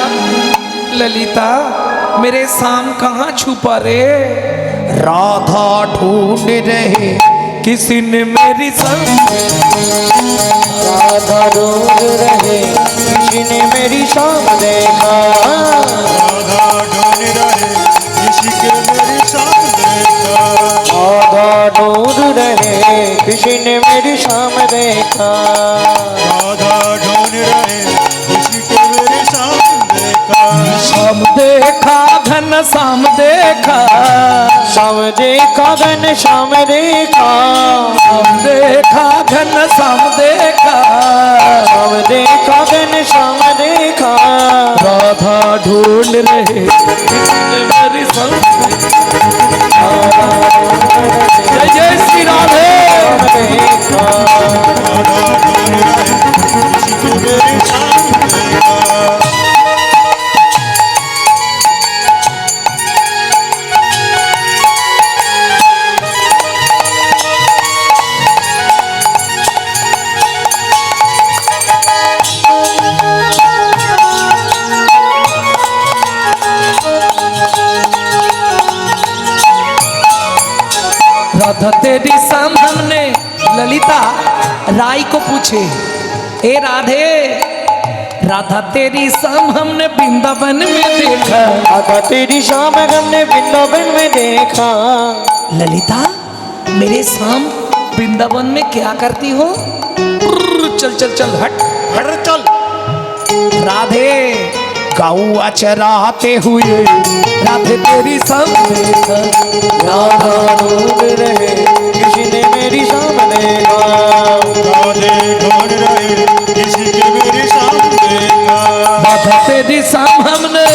ललिता मेरे शाम कहाँ छुपा रे? राधा ढूंढ रहे किसी ने मेरी शाम। राधा ढूंढ रहे किसी ने मेरी शाम देखा। राधा ढूंढ रहे किसी के मेरी शाम देखा राधा ढूंढ रहे किसी ने मेरी शाम देखा। राधा ढूंढ रहे किसी के मेरी शाम देखा शाम देखा घन शाम देखा। शाम देखा घन शाम देखा। शाम देखा घन शाम देखा। शाम देखा घन शाम देखा। राधा ढूंढ रहे किसने मेरी शाम। जय जय श्री राधे। शाम देखा। राधा ढूंढ रहे किसी के मेरी शाम देखा राधा तेरी शाम हमने ललिता राय को पूछे, ए राधे राधा तेरी शाम हमने वृंदावन में देखा। राधा तेरी शाम हमने वृंदावन में देखा। ललिता मेरे शाम वृंदावन में क्या करती हो? चल चल चल हट। हट चल राधे गौआ चराते हुए राधे तेरी शाम देखा। राधा ढूंढ रहे किसी ने मेरी शाम देखा। राधे ढूंढ रहे किसी के मेरी सामने का। राधा तेरी शाम हमने,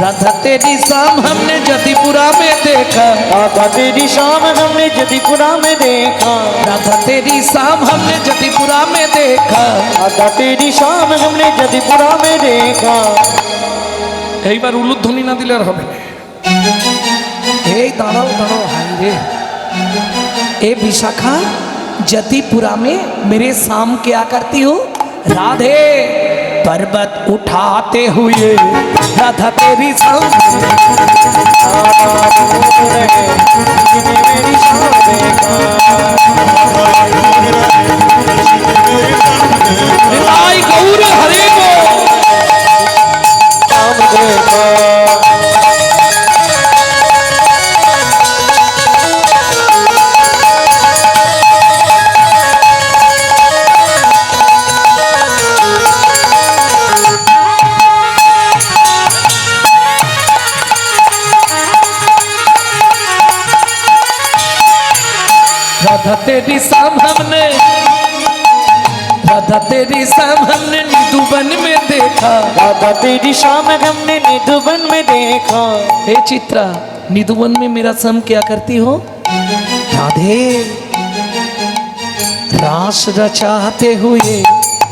राधा तेरी शाम हमने जतिपुरा में देखा। राधा तेरी शाम हमने जतिपुरा में देखा। राधा तेरी शाम हमने जतिपुरा में देखा। राधा तेरी शाम हमने जतिपुरा में देखा। এইবার উলুধ্বনি না দিলে আর হবে না। এই দাঁড়াও দাঁড়াও, হাই রে ए विशाखा, जतिपुरा में मेरे शाम क्या करती हो? राधे पर्वत उठाते हुए राधा तेरी शाम। मेरी शाम देखा। आई गौर हरे को शाम देखा। राधा तेरी शाम हमने, राधा तेरी शाम हमने निधुवन में देखा। राधा तेरी शाम हमने निधुवन में देखा। हे चित्रा, निधुवन में मेरा शाम क्या करती हो? राधे रास रचाते हुए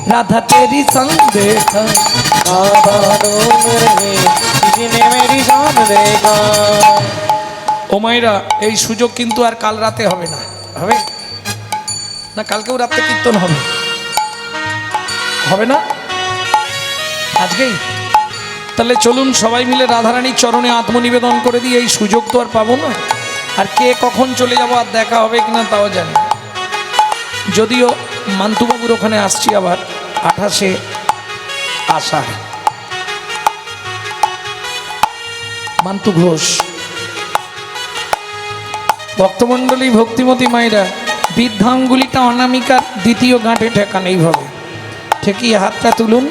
राधा तेरी संग देखा। राधा ढूंढ रहे किसी ने मेरी शाम देखा। ও মাইরা, এই সুযোগ কিন্তু আর কাল রাতে হবে না। হবে না? কালকেও রাতে কীর্তন হবে, হবে না আজকেই? তাহলে চলুন সবাই মিলে রাধারানীর চরণে আত্মনিবেদন করে দিই। এই সুযোগ তো আর পাবো না। আর কে কখন চলে যাবো আর দেখা হবে কিনা তাও জানি। যদিও মান্তুবাবুর ওখানে আসছি আবার 28শে আষাঢ়। মান্তু ঘোষ, ভক্তমণ্ডলী, ভক্তিমতী মায়েরা, বৃদ্ধাঙ্গুলিটা অনামিকার দ্বিতীয় গাঁটে ঠেকান এইভাবে ঠেকিয়ে হাতটা তুলুন।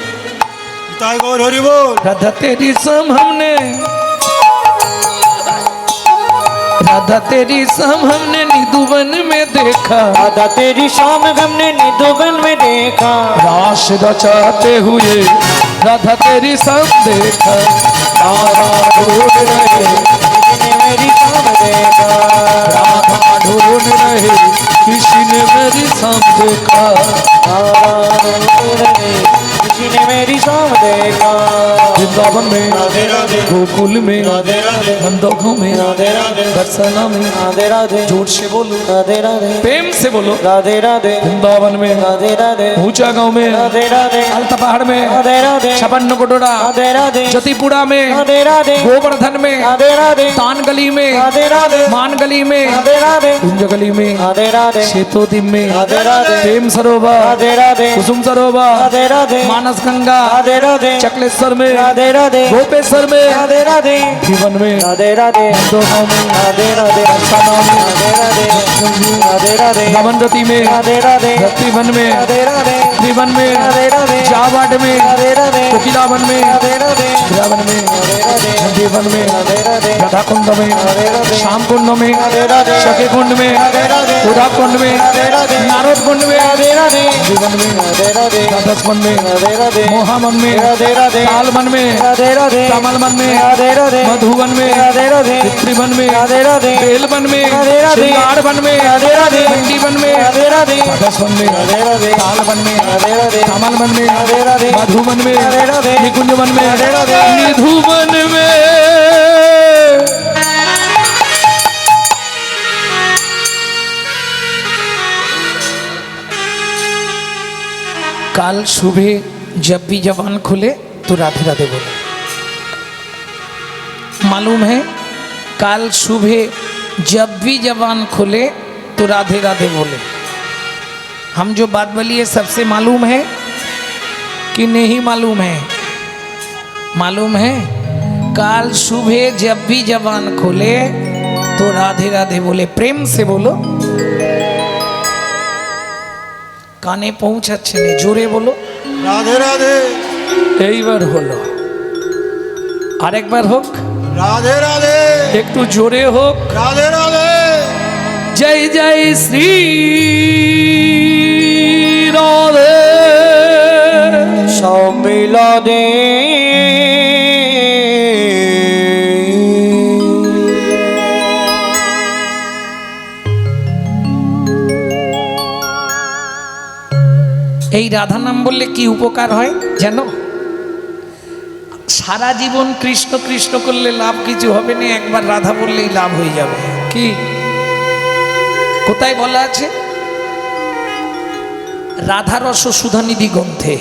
তাই গৌর হরি বল। राधा तेरी शाम हमने, राधा तेरी शाम हमने निधुवन में देखा। राधा तेरी शाम हमने निधुवन में देखा। रास रचाते हुए राधा तेरी शाम देखा। राधा ढूंढ रहे किसी ने मेरी शाम देखा। राधा ढूंढ रहे किसी ने मेरी शाम देखा। राधा ढूंढ रहे किसी ने मेरी शाम देखा। वृंदावन में, राधे राधे गोकुल में, राधे राधे नंदों में, राधे राधे बरसाना में, राधे राधे जोर से बोलो, राधे राधे प्रेम से बोलो। राधे राधे वृंदावन में, राधे राधे ऊंचा गांव में, राधे राधे अलता पहाड़ में, राधे राधे छपन्न कोटोरा, राधे राधे जतिपुरा में, राधे राधे गोवर्धन में, राधे राधे तान गली में, राधे राधे मान गली में, राधे राधे कुंज गली में, राधे राधे सेतोदिम में, राधे राधे प्रेम सरोवर, राधे राधे कुसुम सरोवर, राधे राधे मानस गंगा, राधे राधे चकलेश्वर में, राधे राधे गोपेश्वर में, राधे राधे जीवन में, राधे राधे दोनों में, राधे राधे बरसाना में, राधे राधे राधे राधे रमनरती में, राधे राधे रतिवन में, राधे राधे त्रिवन में, राधे राधे जावाट में, राधे राधे कोकिलावन में, राधे राधे रावण में, राधे राधे जीवन में, राधे राधे राधा कुंड में, राधे राधे श्याम कुंड में, राधे राधे सखे कुंड में, राधे राधे उदा कुंड में, राधे राधे नारद कुंड में, राधे राधे जीवन में, राधे राधे राधस्वन में, राधे राधे मोहावन में, राधे राधे तालवन में, राधे राधे कमलवन में, राधे राधे मधुवन में, राधे राधे पितृवन में, राधे राधे बेलवन में, राधे राधे श्रृंगारवन में, राधे राधे मंडीवन में, राधे राधे राधस्वन में, राधे राधे तालवन में, राधे राधे कमलवन में, राधे राधे मधुवन में, राधे राधे निकुंजवन में, राधे राधे निधुवन में। काल सुबह जब भी जबान खुले तो राधे राधे बोले। मालूम है, काल सुबह जब भी जबान खुले तो राधे राधे बोले। हम जो बात बोली है सबसे मालूम है कि नहीं मालूम है? मालूम है, काल सुबह जब भी जबान खोले तो राधे राधे बोले। प्रेम से बोलो, काने पहुंचाচ্ছে না, জোরে বলো। राधे राधे এইবার হলো, আরেকবার হোক, রাধে রাধে একটু জোরে হোক। রাধে রাধে জয় জয় শ্রী রাধে। সম্মিলনে এই রাধা নাম বললে কি উপকার হয় জানো? সারা জীবন কৃষ্ণ কৃষ্ণ করলে লাভ কিছু হবে না, একবার রাধা বললেই লাভ হয়ে যাবে। কি কোথায় বলা আছে? রাধারস সুধানিধি গ্রন্থে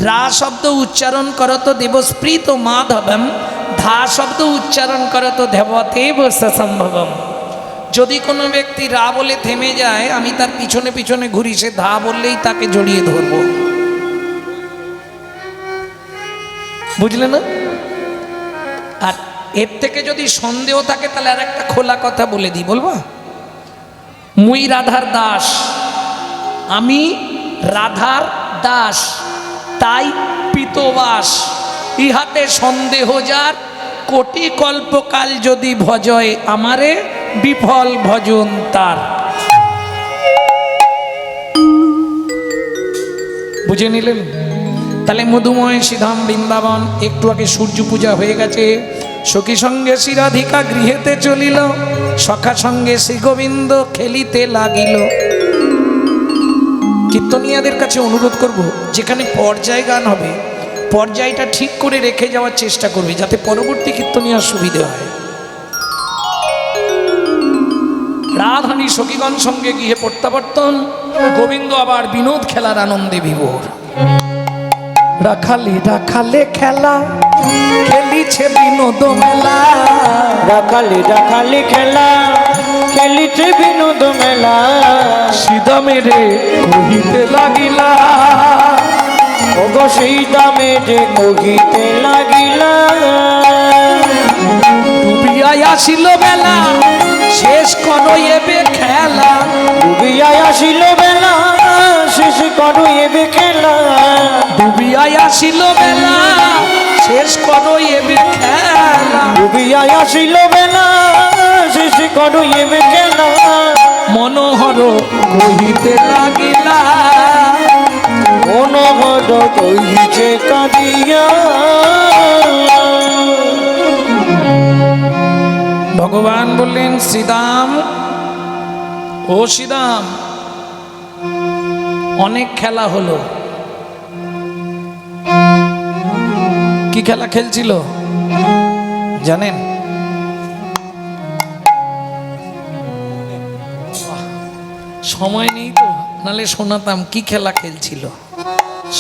রা শব্দ উচ্চারণ করত দেবস্প্রীত মাধবম, ধা শব্দ উচ্চারণ করত দেবতেব সম্ভবম। যদি কোনো ব্যক্তি রা বলে থেমে যায়, আমি তার পিছনে পিছনে ঘুরি, সে ধা বললেই তাকে জড়িয়ে ধরবো। বুঝলে না? আর এর থেকে যদি সন্দেহ থাকে তাহলে আর একটা খোলা কথা বলে দিই, বলবো? মুই রাধার দাস, আমি রাধার দাস, তাই পিতবাস। ইহাতে সন্দেহ যার, কোটি কল্পকাল যদি ভজয় আমারে, বিফল ভজন তার। বুঝে নিলেন? তাহলে মধুময় শ্রীধাম বৃন্দাবন। একটু আগে সূর্য পূজা হয়ে গেছে। সখী সঙ্গে শ্রীরাধিকা গৃহেতে চলিল, সখা সঙ্গে শ্রী গোবিন্দ খেলিতে লাগিল। কীর্তনিয়াদের কাছে অনুরোধ করব, যেখানে পর্যায় গান হবে পর্যায়টা ঠিক করে রেখে যাওয়ার চেষ্টা করবে, যাতে পরবর্তী কীর্তনিয়ার সুবিধে হয়। রাধানী সখীগণ সঙ্গে গিয়ে প্রত্যাবর্তন, গোবিন্দ আবার বিনোদ খেলার আনন্দে বিভোর। রাখালে রাখালে খেলা খেলিছে বিনোদ মেলা, রাখালি রাখালি খেলা খেলিছে বিনোদ মেলা। সিধা মেরে কহিতে লাগিলা, ওগো সেই দামে যে কহিতে লাগিলা। ডুবিয়া আসিল বেলা, শেষ করো এবে খেলা। ডুবিয়া আসিল বেলা, শেষ করো এবে খেলা। ডুবিয়া আসিল বেলা, শেষ করো এবে খেলা। ডুবিয়া আসিল বেলা, শেষ করো এবে খেলা। মনোহর কহিতে লাগিলা, মনোহর কহিছে কাঁদিয়া। ভগবান বললেন, শ্রীদাম, ও শ্রীদাম, অনেক খেলা হলো। কি খেলা খেলছিল জানেন? সময় নেই তো, নালে শোনাতাম কি খেলা খেলছিল।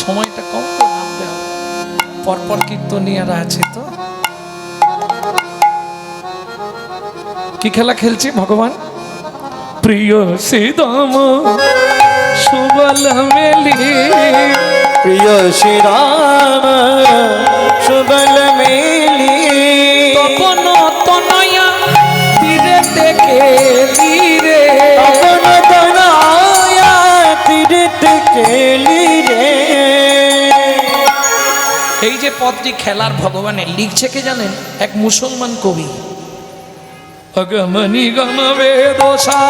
সময়টা কম তো, ভাবতে হবে। পরপর কীর্তনিয়ারা আছে তো। কি খেলা খেলছে ভগবান? প্রিয় শ্রীদাম সুবল মেলি, প্রিয় শ্রীরাম সুবল মেলি। তপন তনয়া তীরেতে খেলি রে, তপন তনয়া তীরেতে খেলি রে। এই যে পদটি খেলার ভগবানের লিখছে কে জানেন? এক মুসলমান কবি। অগমনি গম বেদোষা,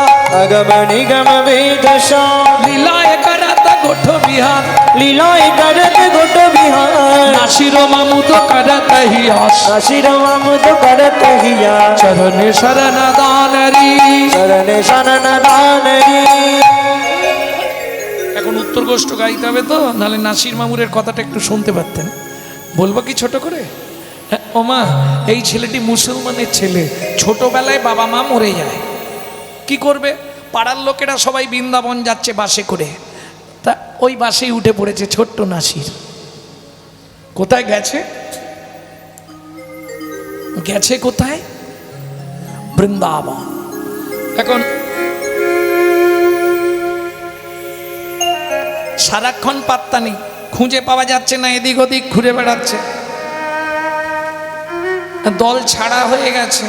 আগমনি গম বেদশা, লীলায় করত গোঠ বিহার, লীলায় করত গোট বিহার। নাসির মামুদ করত হিয়াস, আশির মামুদ করত হিয়া। চরণে শরণ দানরি, চরণে শরণ দানরি। এখন উত্তর গোষ্ঠ গাইতে হবে তো, নাহলে নাসির মামুরের কথাটা একটু শুনতে পারতেন। বলবো কি ছোট করে? ওমা, এই ছেলেটি মুসলমানের ছেলে, ছোটবেলায় বাবা মা মরে যায়। কি করবে? পাড়ার লোকেরা সবাই বৃন্দাবন যাচ্ছে বাসে করে, তা ওই বাসেই উঠে পড়েছে ছোট্ট নাসির। কোথায় গেছে? গেছে কোথায়? বৃন্দাবন। এখন সারাক্ষণ পাত্তা নেই, খুঁজে পাওয়া যাচ্ছে না, এদিক ওদিক ঘুরে বেড়াচ্ছে। দল ছাড়া হয়ে গেছে।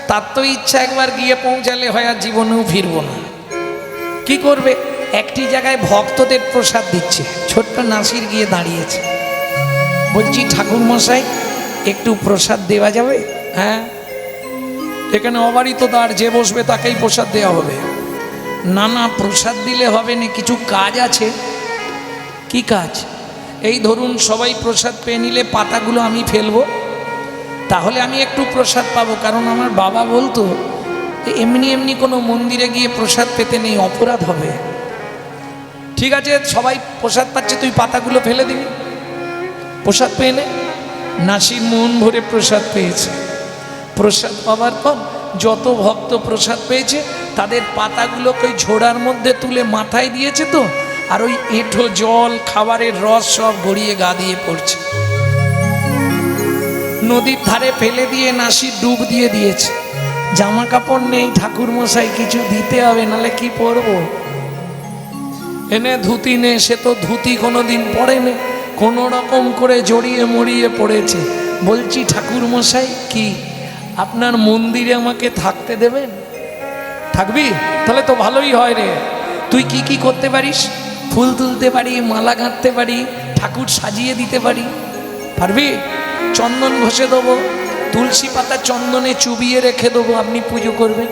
তার তো ইচ্ছা একবার গিয়ে পৌঁছালে হয়, আর জীবনেও ফিরবো না। কি করবে? একটি জায়গায় ভক্তদের প্রসাদ দিচ্ছে, ছোট্ট নাসির গিয়ে দাঁড়িয়েছে। বলছি ঠাকুর মশাই একটু প্রসাদ দেওয়া যাবে? হ্যাঁ, এখানে অবারিত দ্বার, যে বসবে তাকেই প্রসাদ দেওয়া হবে। না না, প্রসাদ দিলে হবে না, কিছু কাজ আছে। কি কাজ? এই ধরুন সবাই প্রসাদ পেয়ে নিলে পাতাগুলো আমি ফেলবো, তাহলে আমি একটু প্রসাদ পাবো। কারণ আমার বাবা বলতো এমনি এমনি কোনো মন্দিরে গিয়ে প্রসাদ পেতে নেই, অপরাধ হবে। ঠিক আছে, সবাই প্রসাদ পাচ্ছে, তুই পাতাগুলো ফেলে দিবি, প্রসাদ পেয়ে নে। নাসির মন ভরে প্রসাদ পেয়েছে। প্রসাদ পাওয়ার পর যত ভক্ত প্রসাদ পেয়েছে তাদের পাতাগুলোকে ওই ঝোড়ার মধ্যে তুলে মাথায় দিয়েছে, তো আর ওই এঁঠো জল খাবারের রস সব গড়িয়ে গা দিয়ে পড়ছে। নদীর ধারে ফেলে দিয়ে নাসির ডুব দিয়ে দিয়েছে। জামা কাপড় নেই, ঠাকুর মশাই কিছু দিতে হবে, নালে কি পরবো? এনে ধুতি নে, সে তো ধুতি কোনোদিন পরেনি, কোনো রকম করে জড়িয়ে মরিয়ে পড়েছে। বলছি ঠাকুর মশাই কি আপনার মন্দিরে আমাকে থাকতে দেবেন? থাকবি? তাহলে তো ভালোই হয় রে। তুই কি কি করতে পারিস? ফুল তুলতে পারি, মালা গাঁথতে পারি, ঠাকুর সাজিয়ে দিতে পারি। পারবি? চন্দন ঘষে দেবো, তুলসী পাতা চন্দনে চুবিয়ে রেখে দেবো, আপনি পুজো করবেন।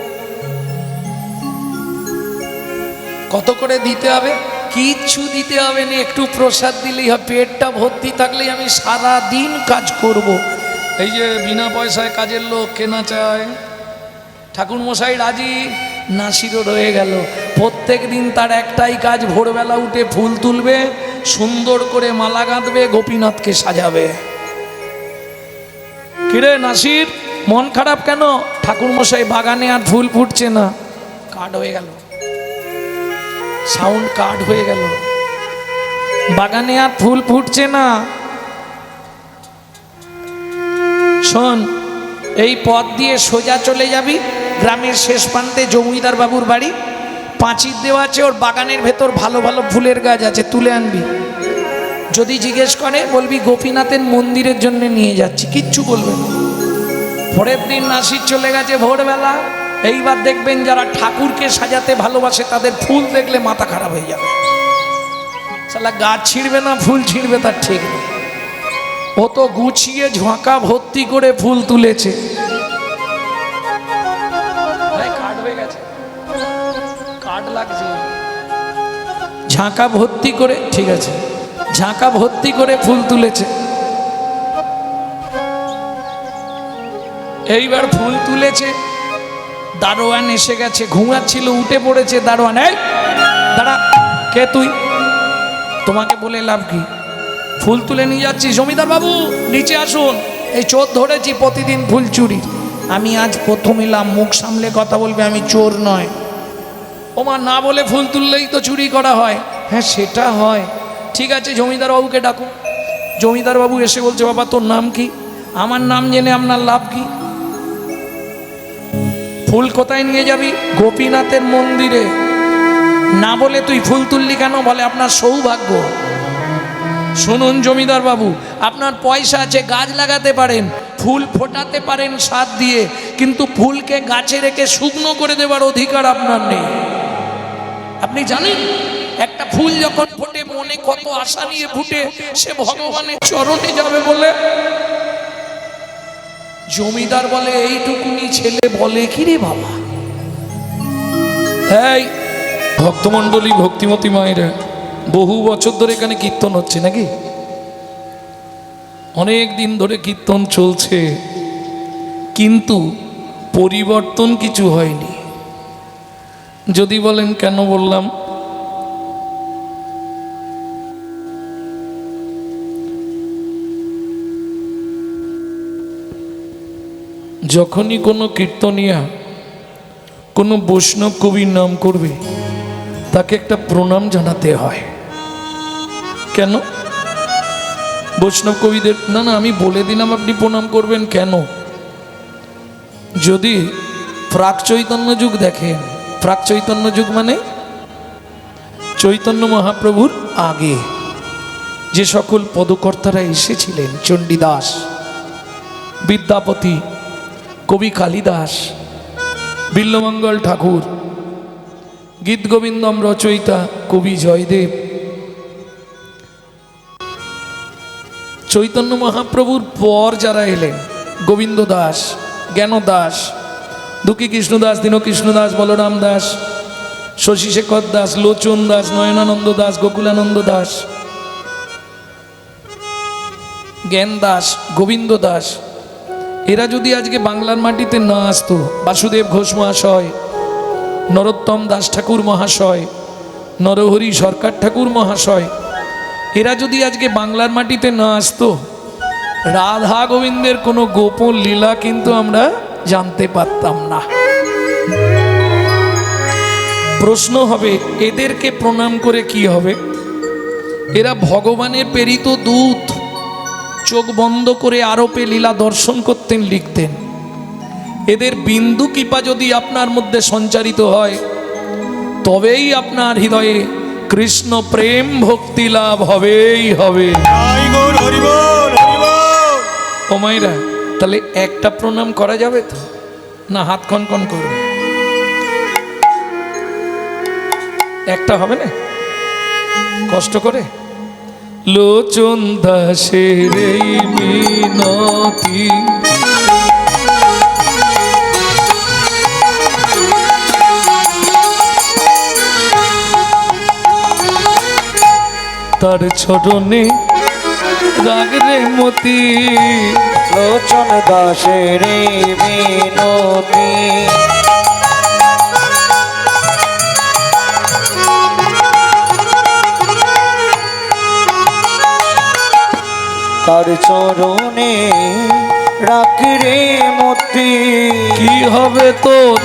কত করে দিতে হবে? কিচ্ছু দিতে হবে না, একটু প্রসাদ দিলেই হবে। পেটটা ভর্তি থাকলেই আমি সারা দিন কাজ করব। এই যে বিনা পয়সায় কাজের লোক কেনা চায়, ঠাকুর মশাই রাজি, নাসিরও রয়ে গেল। প্রত্যেক দিন তার একটাই কাজ, ভোরবেলা উঠে ফুল তুলবে, সুন্দর করে মালা গাঁথবে, গোপীনাথকে সাজাবে। কিরে নাসির, মন খারাপ কেন? ঠাকুর মশাই বাগানে আর ফুল ফুটছে না। কাট হয়ে গেল, সাউন্ড কাট হয়ে গেল, বাগানে আর ফুল ফুটছে না। শোন, এই পথ দিয়ে সোজা চলে যাবি, গ্রামের শেষ প্রান্তে জমিদার বাবুর বাড়ি, পাঁচির দেওয়া আছে, ওর বাগানের ভেতর ভালো ভালো ফুলের গাছ আছে, তুলে আনবি। যদি জিজ্ঞেস করে বলবি গোপীনাথের মন্দিরের জন্য নিয়ে যাচ্ছি, কিচ্ছু বলবে না। পরের দিন নাসির চলে গেছে ভোরবেলা। এইবার দেখবেন যারা ঠাকুরকে সাজাতে ভালোবাসে তাদের ফুল দেখলে মাথা খারাপ হয়ে যাবে। শালা গাছ ছিঁড়বে না ফুল ছিঁড়বে তার ঠিক নেই। ও তো গুছিয়ে ঝাঁকা ভর্তি করে ফুল তুলেছে। কাঠ হয়ে গেছে, কাঠ লাগছে। ঝাঁকা ভর্তি করে, ঠিক আছে, ঝাঁকা ভর্তি করে ফুল তুলেছে। এইবার ফুল তুলেছে, দারোয়ান এসে গেছে, ঘুমাচ্ছিল, উঠে পড়েছে। দারোয়ান, এই দাঁড়া, কে তুই? তোমাকে বলে লাভ কি? ফুল তুলে নিয়ে যাচ্ছি। জমিদার বাবু নিচে আসুন, এই চোর ধরেছি প্রতিদিন ফুল চুরি। আমি আজ প্রথম এলাম, মুখ সামলে কথা বলবে, আমি চোর নয়। ওমা, না বলে ফুল তুললেই তো চুরি করা হয়। হ্যাঁ সেটা হয়, ঠিক আছে, জমিদার বাবুকে ডাকো। জমিদার বাবু এসে বলছে, বাবা তোর নাম কি? আমার নাম জেনে আপনার লাভ কি? ফুল কোথায় নিয়ে যাবি? গোপীনাথের মন্দিরে। না বলে তুই ফুল তুললি কেন? বলে আপনার সৌভাগ্য। শুনুন জমিদার বাবু, আপনার পয়সা আছে, গাছ লাগাতে পারেন, ফুল ফোটাতে পারেন সাত দিয়ে, কিন্তু ফুলকে গাছে রেখে শুকনো করে দেবার অধিকার আপনার নেই। আপনি জানেন একটা ফুল যখন ফোটে মনে কত আশা নিয়ে ফুটে, সে ভগবানের চরণে যাবে বলে। জমিদার বলে, এইটুকুনি ছেলে বলে কি রে বাবা? এই ভক্তমণ্ডলী, ভক্তিমতী মায়েরা, বহু বছর ধরে এখানে কীর্তন হচ্ছে নাকি? অনেক দিন ধরে কীর্তন চলছে, কিন্তু পরিবর্তন কিছু হয়নি। যদি বলেন কেন বললাম, যখনই কোনো কীর্তনিয়া কোনো বৈষ্ণব কবির নাম করবে তাকে একটা প্রণাম জানাতে হয়। কেন? বৈষ্ণব কবিদের, না না আমি বলে দিলাম আপনি প্রণাম করবেন কেন। যদি প্রাক চৈতন্য যুগ দেখেন, প্রাক চৈতন্য যুগ মানে চৈতন্য মহাপ্রভুর আগে যে সকল পদকর্তারা এসেছিলেন, চণ্ডীদাস, বিদ্যাপতি, কবি কালিদাস, বিল্লমঙ্গল ঠাকুর, গীতগোবিন্দম রচয়িতা কবি জয়দেব, চৈতন্য মহাপ্রভুর পর যারা এলেন, গোবিন্দ দাস, জ্ঞান দাস, দুঃখী কৃষ্ণ দাস, দীনকৃষ্ণ দাস, বলরাম দাস, শশীশেখর দাস, লোচন দাস, নয়নানন্দ দাস, গোকুলানন্দ দাস, জ্ঞান দাস, গোবিন্দ দাস, এরা যদি আজকে বাংলার মাটিতে না আসতো, বাসুদেব ঘোষ মহাশয়, নরোত্তম দাস ঠাকুর মহাশয়, নরহরি সরকার ঠাকুর মহাশয়, এরা যদি আজকে বাংলার মাটিতে না আসতো, রাধা গোবিন্দের কোনো গোপন লীলা কিন্তু আমরা জানতে পারতাম না। প্রশ্ন হবে, এদেরকে প্রণাম করে কি হবে? এরা ভগবানের প্রেরিত দূত, চোখ বন্ধ করে আরোপে লীলা দর্শন করতেন, লিখতেন। এদের বিন্দু কৃপা যদি আপনার মধ্যে সঞ্চারিত হয়, তবেই আপনার হৃদয়ে কৃষ্ণ প্রেম ভক্তি লাভ হবেই হবে। জয় গৌর হরি বল, হরি বল। ও মাইরা, তাহলে একটা প্রণাম করা যাবে তো, না হাত কনকন করবে? একটা হবে না, কষ্ট করে। লোচন দাসের এই মিনতি, তার চরণে রাগরে মতি, লোচন দাসের বিনতি, তার চরণে রাখ রে মতি। কি হবে তোর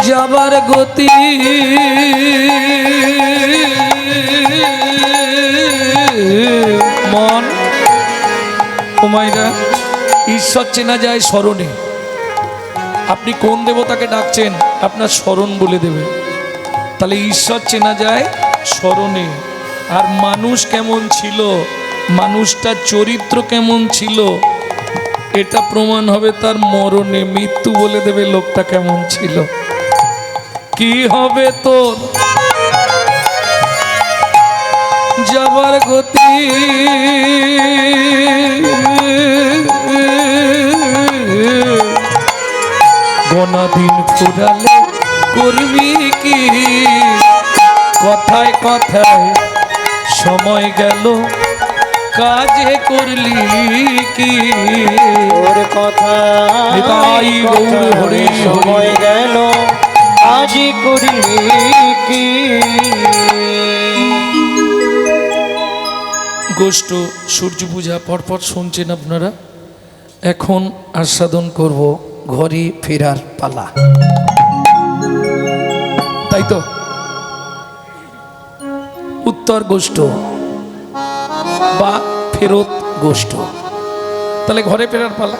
যাবার গতি? মন ও মাইরা, ঈশ্বর চেনা যায় স্মরণে। আপনি কোন দেবতাকে ডাকছেন, আপনার স্মরণ বলে দেবে। তাহলে ঈশ্বর চেনা যায় স্মরণে। আর মানুষ কেমন ছিল, মানুষটার চরিত্র কেমন ছিল, এটা প্রমাণ হবে তার মরণে। মৃত্যু বলে দেবে লোকটা কেমন ছিল। কি হবে তোর যাবার গতি? গণদিন ফুরালে করবি কি? কথায় কথায় সময় গেল, কাজে করলি কি? ওর কথা নিতাই গৌর হরি সময় গেল, আজি করলি কি? গোষ্ঠ সূর্য পূজা পরপর শুনছেন আপনারা। এখন আস্বাদন করব ঘরে ফেরার পালা, তাই তো? উত্তর গোষ্ঠ বা ফেরত গোষ্ঠ, তাহলে ঘরে ফেরার পালা।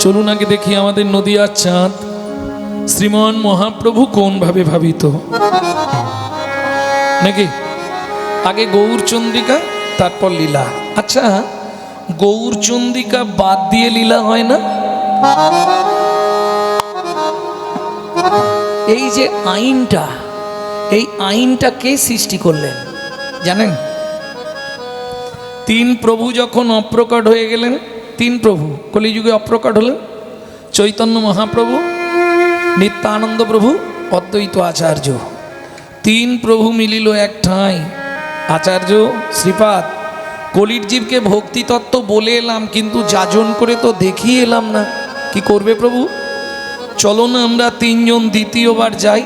চলুন আগে দেখি আমাদের নদিয়ার চাঁদ শ্রীমান মহাপ্রভু কোন ভাবে ভাবিত, নাকি? আগে গৌরচন্দ্রিকা, তারপর লীলা। আচ্ছা, গৌরচন্দ্রিকা বাদ দিয়ে লীলা হয় না? এই যে আইনটা, এই আইনটা কে সৃষ্টি করলেন জানেন? তিন প্রভু যখন অপ্রকট হয়ে গেলেন, তিন প্রভু কলিযুগে অপ্রকট হলেন, চৈতন্য মহাপ্রভু, নিত্যানন্দ প্রভু, অদ্বৈত আচার্য। তিন প্রভু মিলিল এক ঠাঁই। আচার্য শ্রীপাদ, কলির জীবকে ভক্তি তত্ত্ব বলে এলাম, কিন্তু যাজন করে তো দেখিয়ে এলাম না। কি করবে প্রভু? চলো না আমরা তিনজন দ্বিতীয়বার যাই।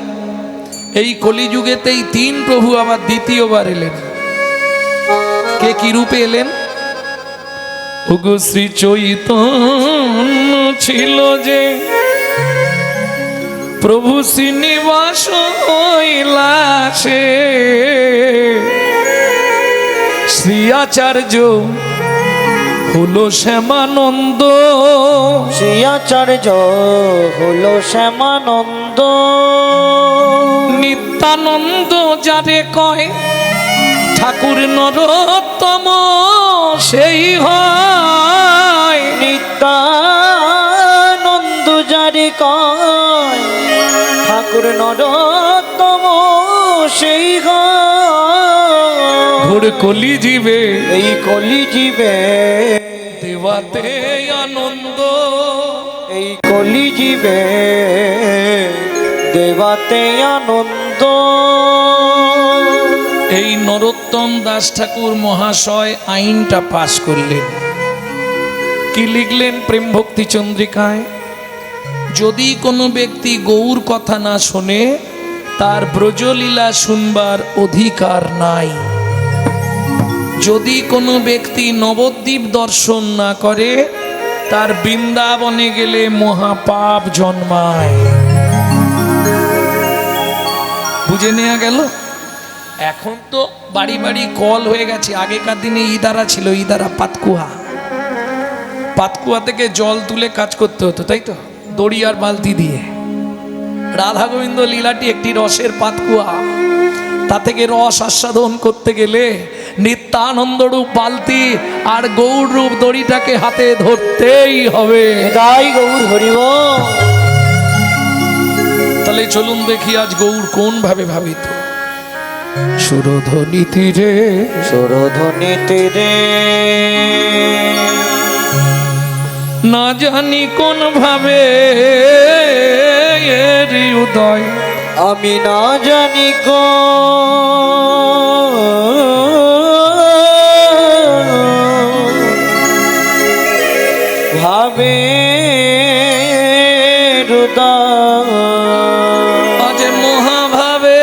এই কলিযুগেতেই তিন প্রভু আবার দ্বিতীয়বার এলেন। কে কি রূপে এলেন? ওগো শ্রী চৈতন্য ছিল যে প্রভু শ্রীনিবাস হইলাসে, শ্রী আচার্য হলো শ্যামানন্দ, শ্রী আচার্য হলো শ্যামানন্দ, নিত্যানন্দ যারে কয় ঠাকুর নরোত্তম সেই হয়, নিত্যানন্দ কয় ঠাকুর নরোত্তম সেই ঘোর কলি জীবে এই কলি জীবে দেবাতে আনন্দ, এই কলি জীবে দেবাতে আনন্দ। এই নরোত্তম দাস ঠাকুর মহাশয় আইনটা পাশ করলেন। কি লিখলেন প্রেম ভক্তি চন্দ্রিকায়? যদি কোনো ব্যক্তি গৌর কথা না শোনে তার ব্রজলীলা শুনবার অধিকার নাই। যদি কোনো ব্যক্তি নবদ্বীপ দর্শন না করে তার বৃন্দাবনে গেলে মহাপাপ জন্মায়। বুঝে নেওয়া গেল? এখন তো বাড়ি বাড়ি কল হয়ে গেছে। আগেকার দিনে ইদারা ছিল, ইদারা পাতকুয়া, পাতকুয়া থেকে জল তুলে কাজ করতে হতো, তাই তো, দড়ি আর বালতি দিয়ে। রাধা গোবিন্দ লীলাটি একটি রসের পাতকুয়া, তা থেকে রস আস্বাদন করতে গেলে নিত্যানন্দ রূপ বালতি আর গৌর রূপ দড়িটাকে হাতে ধরতেই হবে। তাই গৌর হরিব। তাহলে চলুন দেখি আজ গৌর কোন ভাবে ভাবিত। সুরধ্বনি তীরে, সুরধ্বনি তীরে না জানি কোন ভাবে এর উদয়, আমি না জানি ভাবে হৃদয় আজ মহাভাবে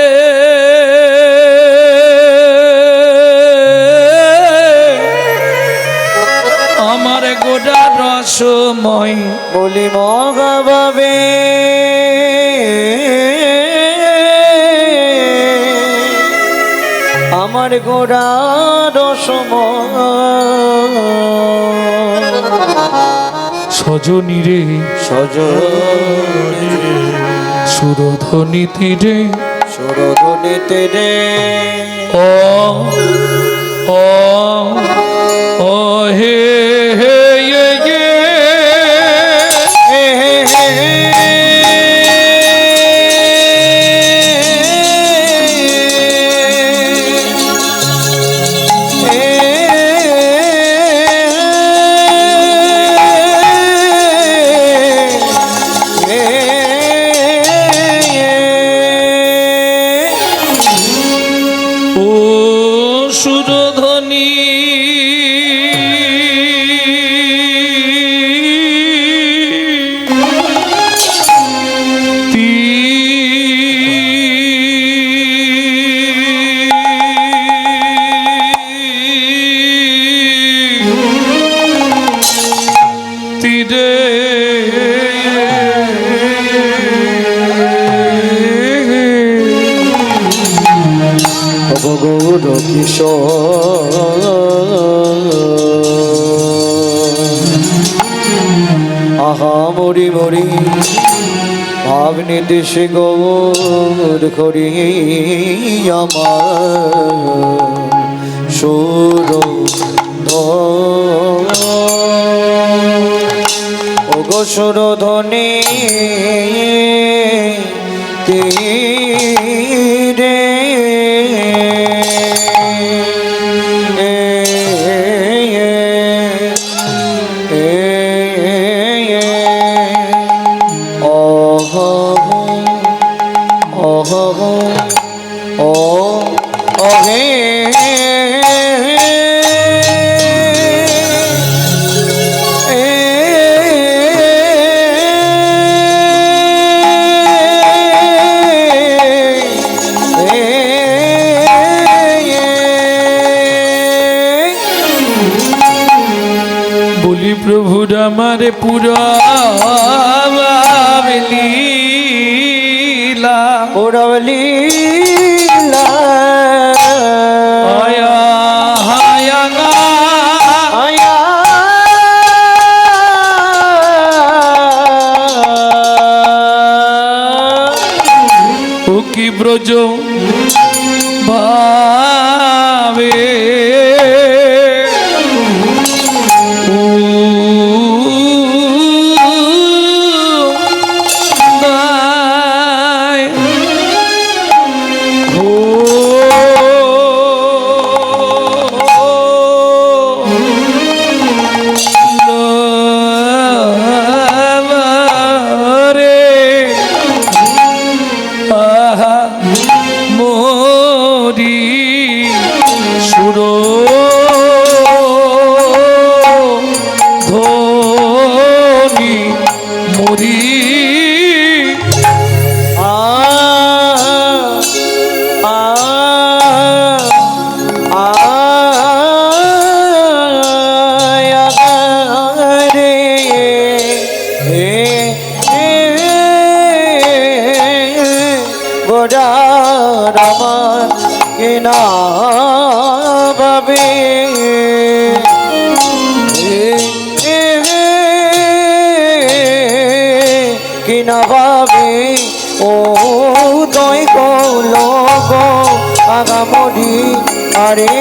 আমার গোটা রসময়, বলি মহাভাবে আমার গোড়া রসময়। সজনী রে সজনী রে সুরধ্বনি তীরে, সুরধ্বনি তীরে ও ও ও হে হে য়ে য়ে, ও সুরধ্বনি তীরে গৌর কিশোর আহা মরি মরি ভাবনি দেশে গৌর করি আমার সুর ও গো সুর ধ্বনি তীরে বলি প্রভুর আমার পুরালীলা, পুরবলীলা আয়া হায়া গা আয়া ও কি ব্রজ ভাবে মরি আমার কিনা ভাবে কিনা ভাবে ও দই গো আগামরি আরে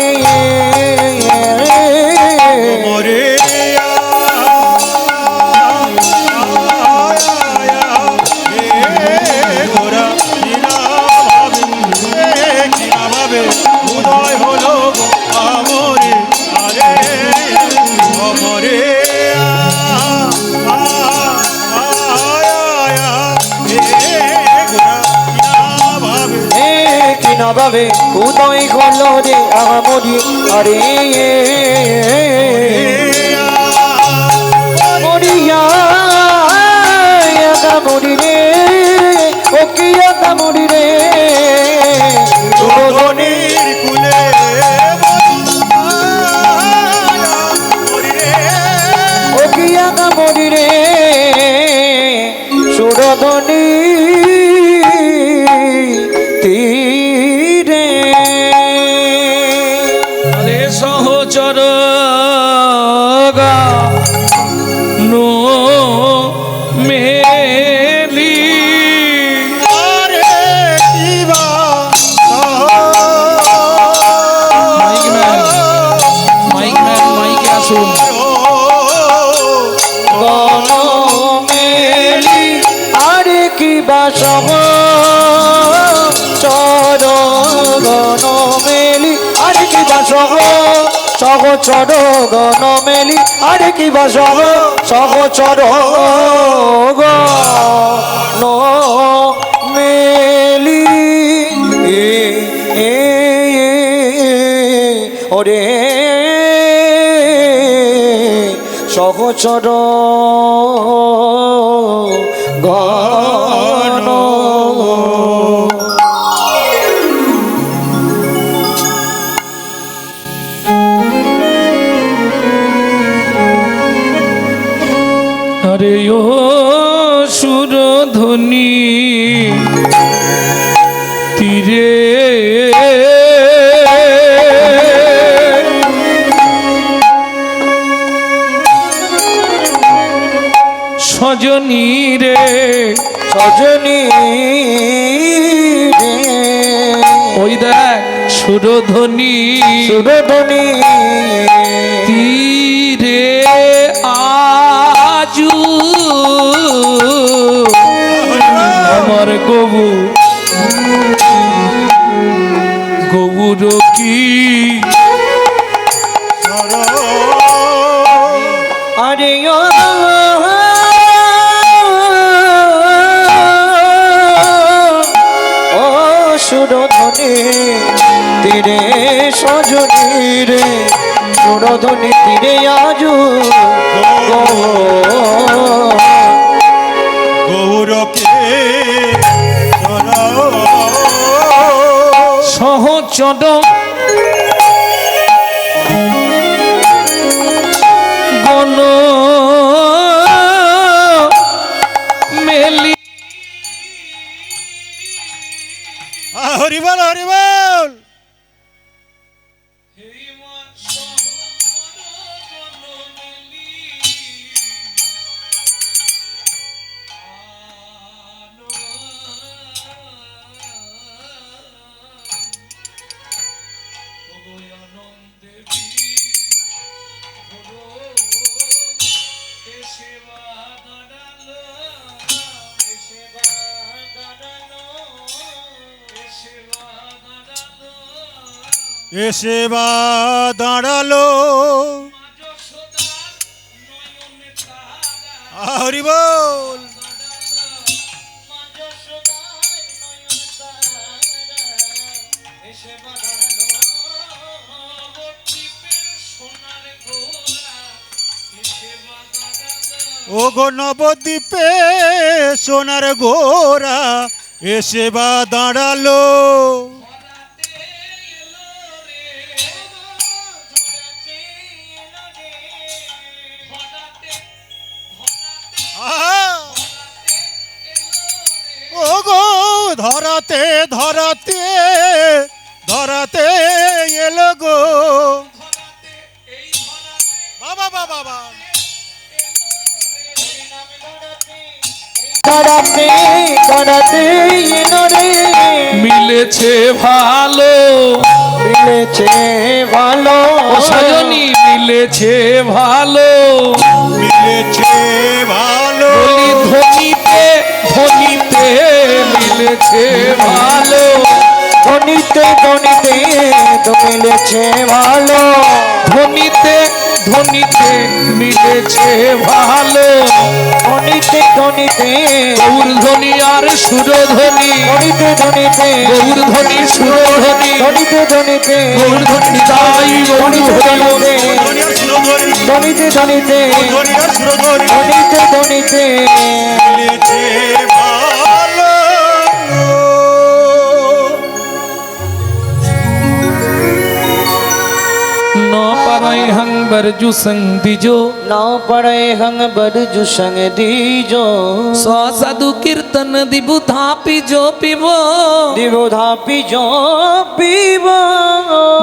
মরে গোরা কিনা ভাবে উদয় হলো আমরে আরে অমরে কিনা ভাবে উদয় হলো রে আগামরি আরে মরিয়া আগামরি রে ও কি আগামরি রে সুরধনির কুলে ও কি আগামরি রে সুরধনি তীরে আরে সহচর নো মেলি আরে কিবা মাইকে আসুন গণমেলি আরে কি বাসব চর গণমেলি আরে কি বাসব সহচর গণমেলি আরে কি বাসব সহচর গণমেলি ওরে সহচর গণ আরে ও সুরধ্বনি তীরে সজনী রে সজনী রে ওই দেখ সুরধ্বনি সুরধনী তীরে আজু আমার গবুর কি আরে ও সুরধনী তীরে সজনী রে সুরধনী তীরে আজু গৌরকে সহচর গণ মেলি হরিবল হরিবল এসে বা দাঁড়ালো হরিবল ও গো নবদ্বীপে সোনার গোরা এসে বা দাঁড়ালো। ও গো ধরাতে ধরাতে ধরাতে এলো গো বাবা বাবা বাবা। ধরাতে ধরাতে এলো রে, মিলেছে ভালো, মিলেছে ভালো ও সজনী মিলেছে ভালো, মিলেছে ভালো বলি ধনিতে ধনিতে মিলেছে ভালো, ধনিতে ধনিতে তো মিলেছে ভালো, ধনিতে ধনিতে মিলেছে ভালো, ধনিতে ধনিতে গৌরধ্বনি আর সুরধ্বনি, ধনিতে ধনিতে গৌরধ্বনি সুরধ্বনি, ধনিতে ধনিতে গৌরধ্বনি তাই গৌরধ্বনি, ধনিয়ার সুরধরি ধনিতে ধনিতে ধনিয়ার সুরধরি ধনিতে ধনিতে মিলেছে ভালো। ন পারাই হং বরজু সং দিজো, না পড়ে হং বরজু সঙ্গ দিজো, সাধু কীর্তন দিবু ধাপি জো পিব, দিব ধাপি জো পিব,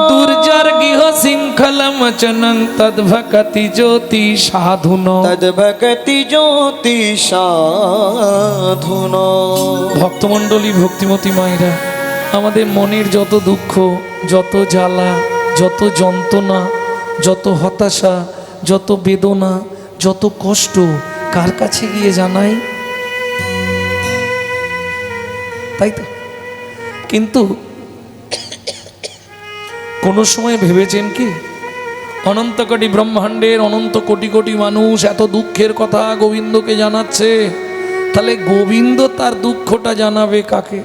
দুর্জার গৃহ শৃঙ্খল মচনং তদ্ভকতি জ্যোতি সাধুন। তদ ভক্তি জ্যোতি সাধুন। ভক্তমণ্ডলী ভক্তিমতী মায়েরা, আমাদের মনের যত দুঃখ, যত জ্বালা, যত যন্ত্রণা, যত হতাশা, যত বেদনা, যত কষ্ট কার কাছে গিয়ে জানাই? তাই তো। কিন্তু কোনো সময় ভেবেছেন কি অনন্ত কোটি ব্রহ্মাণ্ডের অনন্ত কোটি কোটি মানুষ এত দুঃখের কথা গোবিন্দকে জানাচ্ছে, তাহলে গোবিন্দ তার দুঃখটা জানাবে কাকে?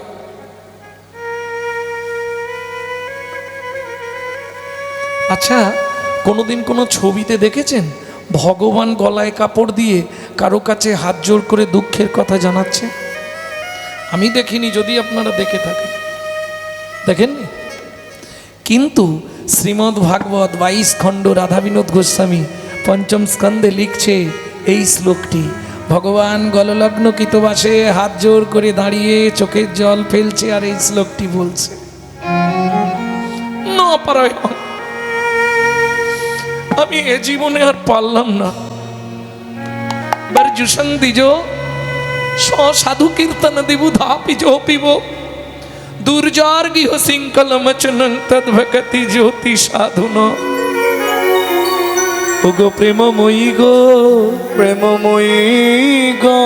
আচ্ছা, কোনোদিন কোনো ছবিতে দেখেছেন ভগবান গলায় কাপড় দিয়ে কারো কাছে হাত জোড় করে দুঃখের কথা জানাচ্ছে? আমি দেখিনি, যদি আপনারা দেখে থাকেন। দেখেননি? কিন্তু শ্রীমদ্ ভাগবত 22 খণ্ড রাধা বিনোদ গোস্বামী পঞ্চম স্কন্ধে লিখছে এই শ্লোকটি। ভগবান গললগ্ন কৃতবাসে হাত জোড় করে দাঁড়িয়ে চোখের জল ফেলছে আর এই শ্লোকটি বলছে, না পারায় আমি এ জীবনে আর পারলাম না, বরজুসং দিজো সাধু কীর্তন দিবু ধাপি জো পিব, দুর্জার গৃহ শৃঙ্খল মচনং তদ্ভকতি জ্যোতি সাধুন। ও গো প্রেমময়ী গো, প্রেমময়ী গো,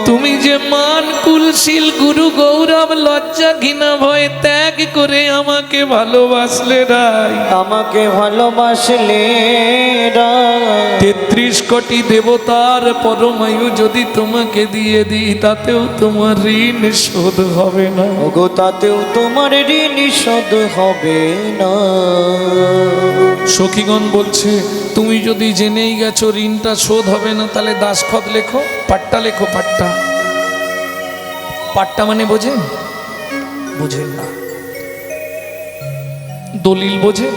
তুমি যে মান কুলশীল গুরু গৌরব লজ্জা ঘৃণা ভয় ত্যাগ করে আমাকে ভালোবাসলে রাই, আমাকে ভালোবাসলে রাই, 33 কোটি দেবতার পরমায়ু যদি তোমাকে দিয়ে দিই তাতেও তোমার ঋণ শোধ হবে না। ওগো তাতেও তোমার ঋণ শোধ হবে না। সখীগণ বলছে, তুমি যদি জেনেই গেছো ঋণটা শোধ হবে না, তাহলে দাসখত লেখো, পাট্টা লেখো। পাট্টা, পাট্টা মানে বোঝেন? বোঝেন না। দলিল বোঝেন?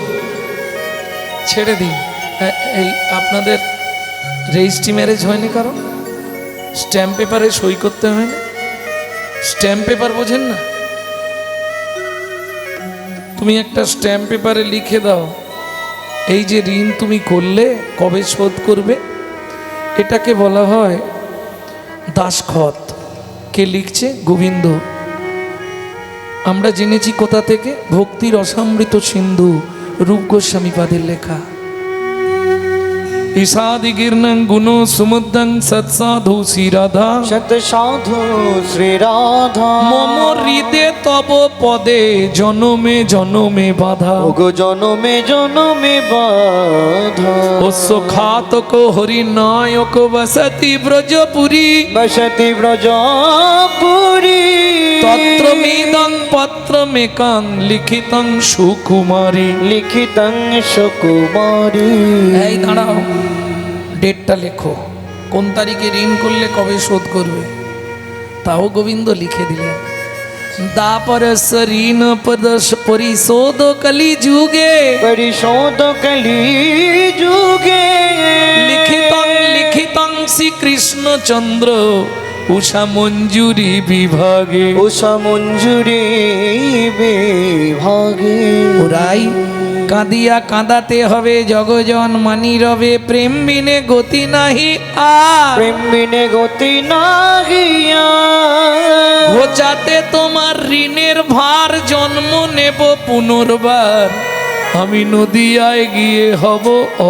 ছেড়ে দিন। এই আপনাদের রেজিস্ট্রি ম্যারেজ হয়নি, কারণ স্ট্যাম্প পেপারে সই করতে হয় না? স্ট্যাম্প পেপার বোঝেন না? তুমি একটা স্ট্যাম্প পেপারে লিখে দাও এই যে ঋণ তুমি করলে কবে শোধ করবে, এটাকে বলা হয় দাসখত। কে লিখছে? গোবিন্দ। আমরা জেনেছি কোথা থেকে? ভক্তির অসামৃত সিন্ধু রূপ গোস্বামী পাদের লেখা। ঈশাদি গির্ণং গুণ সুমুদ্রং সৎসাধু শ্রীরাধা, সত সাধু শ্রী রাধা, মম হৃদে তব পদে জনমে জনমে বাধা, ওগো জনমে জনমে বাধা, অস্য খাতক হরিনায়ক বসতি ব্রজপুরী, বসতি ব্রজপুরী, তত্রমিদং পত্রমেকাং লিখিতং সুকুমারী। লিখিতং সুকুমারী। এই দাঁড়াও, ডেটটা লেখো। কোন তারিখে ঋণ করলে কবে শোধ করবে, তাও গোবিন্দ লিখে দিলেন। দাপরস ঋণ পরিশোধ কলি যুগে পরিশোধ কলি যুগে লিখিতং শ্রীকৃষ্ণচন্দ্র উষা মঞ্জুরি বিভাগে। উষা মঞ্জুরি বিভাগে। ওরাই কাঁদিয়া কাঁদাতে হবে জগজন মানি রবে, প্রেম বিনে গতি নাহি আর। প্রেম বিনে গতি নাহিয়া। ঘোচাতে তোমার ঋণের ভার, জন্ম নেব পুনর্বার, আমি নদিয়ায় গিয়ে হব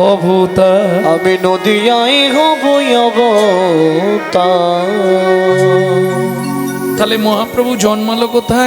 অবতার। আমি নদিয়ায় হব অবতার। তাহলে মহাপ্রভু জন্মালো কোথায়?